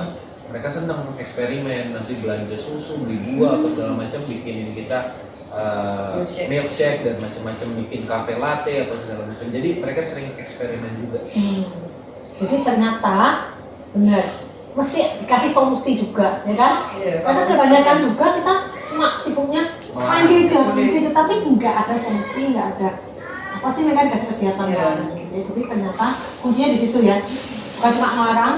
mereka senang eksperimen, nanti belanja susu, beli buah apa segala macam, bikinin kita milkshake dan macam-macam, bikin cafe latte apa segala macam. Jadi mereka sering eksperimen juga. Jadi ternyata benar mesti dikasih solusi juga, ya kan? Karena kebanyakan juga kita sibuknya main gadget, tapi nggak ada solusi, nggak ada apa sih, mereka dikasih kegiatan lain. Jadi ternyata kuncinya di situ ya, bukan cuma ngelarang,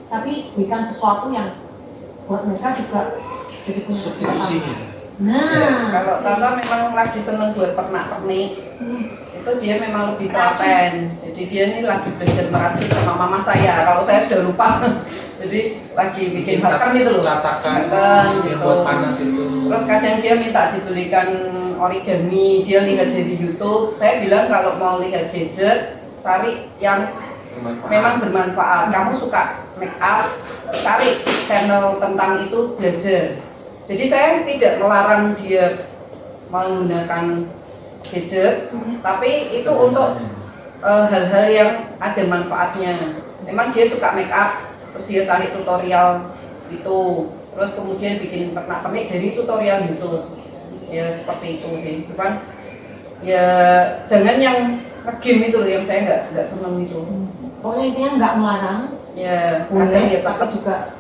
tapi berikan sesuatu yang buat mereka juga jadi punya Substitusi. Nah, Kalau Tata memang lagi seneng buat pernak-pernik, itu dia memang lebih telaten. Jadi dia ini lagi belajar merajut sama mama saya. Kalau saya sudah lupa. Jadi lagi bikin hakan itu loh, tatakan gitu. buat panas itu. Terus kadang dia minta dibelikan origami, dia lihat dari YouTube. Saya bilang kalau mau lihat gadget, cari yang memang bermanfaat. Kamu suka make up, cari channel tentang itu, belajar. Jadi saya tidak melarang dia menggunakan gadget, tapi itu untuk hal-hal yang ada manfaatnya. Memang dia suka make up, terus dia cari tutorial itu, terus kemudian bikin pernak-pernik dari tutorial YouTube. Ya seperti itu sih. Cuman ya jangan yang nge-game itu yang saya nggak seneng itu. pokoknya intinya nggak melarang, Ya, boleh, kadang ya tapi juga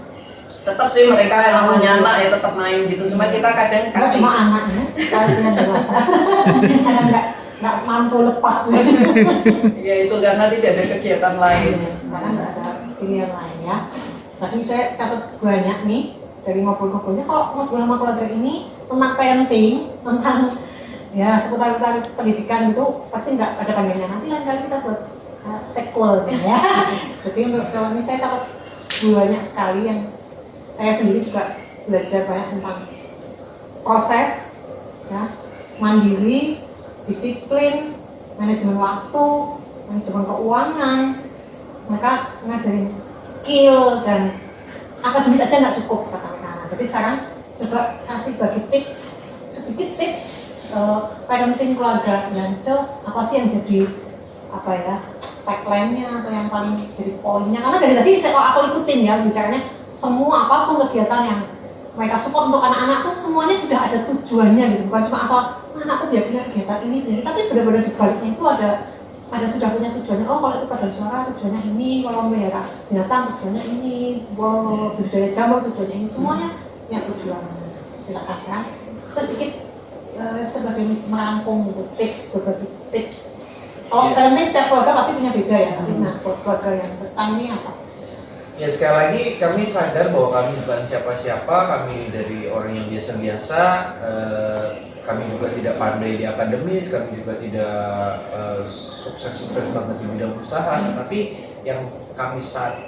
tetap sih mereka yang punya anak ya tetap main gitu. Cuman kita kadang nggak kasih cuma anaknya, kalian dewasa, kadang nggak mampu lepas. ya itu karena tidak ada kegiatan lain. Sekarang nggak ada pilihan lain ya. Tadi saya catat banyak nih dari ngobrol-ngobrolnya. Kalau ngobrol sama keluarga ini tentang parenting, tentang ya seputar pendidikan itu pasti nggak ada panjangnya, nanti lain kali kita buat sequel ya. Jadi untuk sekarang ini saya takut banyak sekali yang saya sendiri juga belajar banyak tentang proses, ya, mandiri, disiplin, manajemen waktu, manajemen keuangan. Maka ngajarin skill dan akademis aja nggak cukup kata mereka. Jadi sekarang juga kasih bagi tips, sedikit tips parenting keluarga Yance, apa sih yang jadi apa ya tagline-nya atau yang paling jadi poinnya, karena dari tadi aku ikutin ya bicaranya semua apapun kegiatan yang mereka support untuk anak-anak tuh semuanya sudah ada tujuannya gitu, bukan cuma asal anakku biar punya kegiatan ini, tapi benar-benar di baliknya itu ada sudah punya tujuannya. Oh kalau itu paduan suara tujuannya ini, kalau melihara binatang tujuannya ini, budidaya jamur tujuannya ini, semuanya punya tujuan. Silakan sekarang sedikit sebagai merangkum gitu, berbagi tips. Kalau parenting setiap keluarga pasti punya beda ya, tapi nah keluarga yang sekarang ini apa? Ya sekali lagi kami sadar bahwa kami bukan siapa-siapa, kami dari orang yang biasa-biasa, kami juga tidak pandai di akademis, kami juga tidak sukses-sukses banget di bidang usaha, tapi yang kami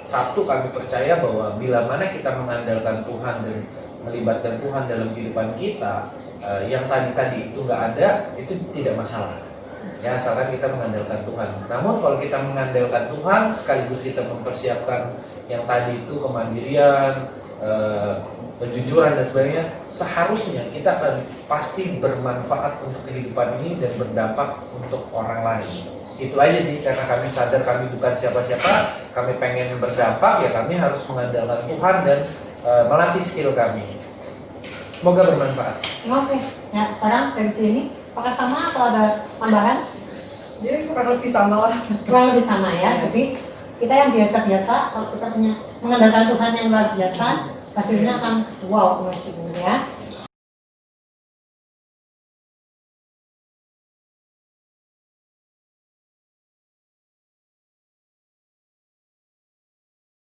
satu kami percaya bahwa bila mana kita mengandalkan Tuhan dan melibatkan Tuhan dalam kehidupan kita, yang tadi itu nggak ada, itu tidak masalah. Ya asalkan kita mengandalkan Tuhan. Namun kalau kita mengandalkan Tuhan sekaligus kita mempersiapkan yang tadi itu kemandirian, kejujuran dan sebagainya, seharusnya kita akan pasti bermanfaat untuk kehidupan ini dan berdampak untuk orang lain. Itu aja sih, karena kami sadar kami bukan siapa-siapa, kami pengen berdampak, ya kami harus mengandalkan Tuhan dan melatih skill kami. Semoga bermanfaat. Oke, ya sekarang dari sini apakah sama atau ada tambahan? Dia kurang lebih sama lah. Kurang lebih sama ya. Jadi kita yang biasa-biasa, kalau kita punya mengandalkan Tuhan yang luar biasa, hasilnya akan wow, amazing ya.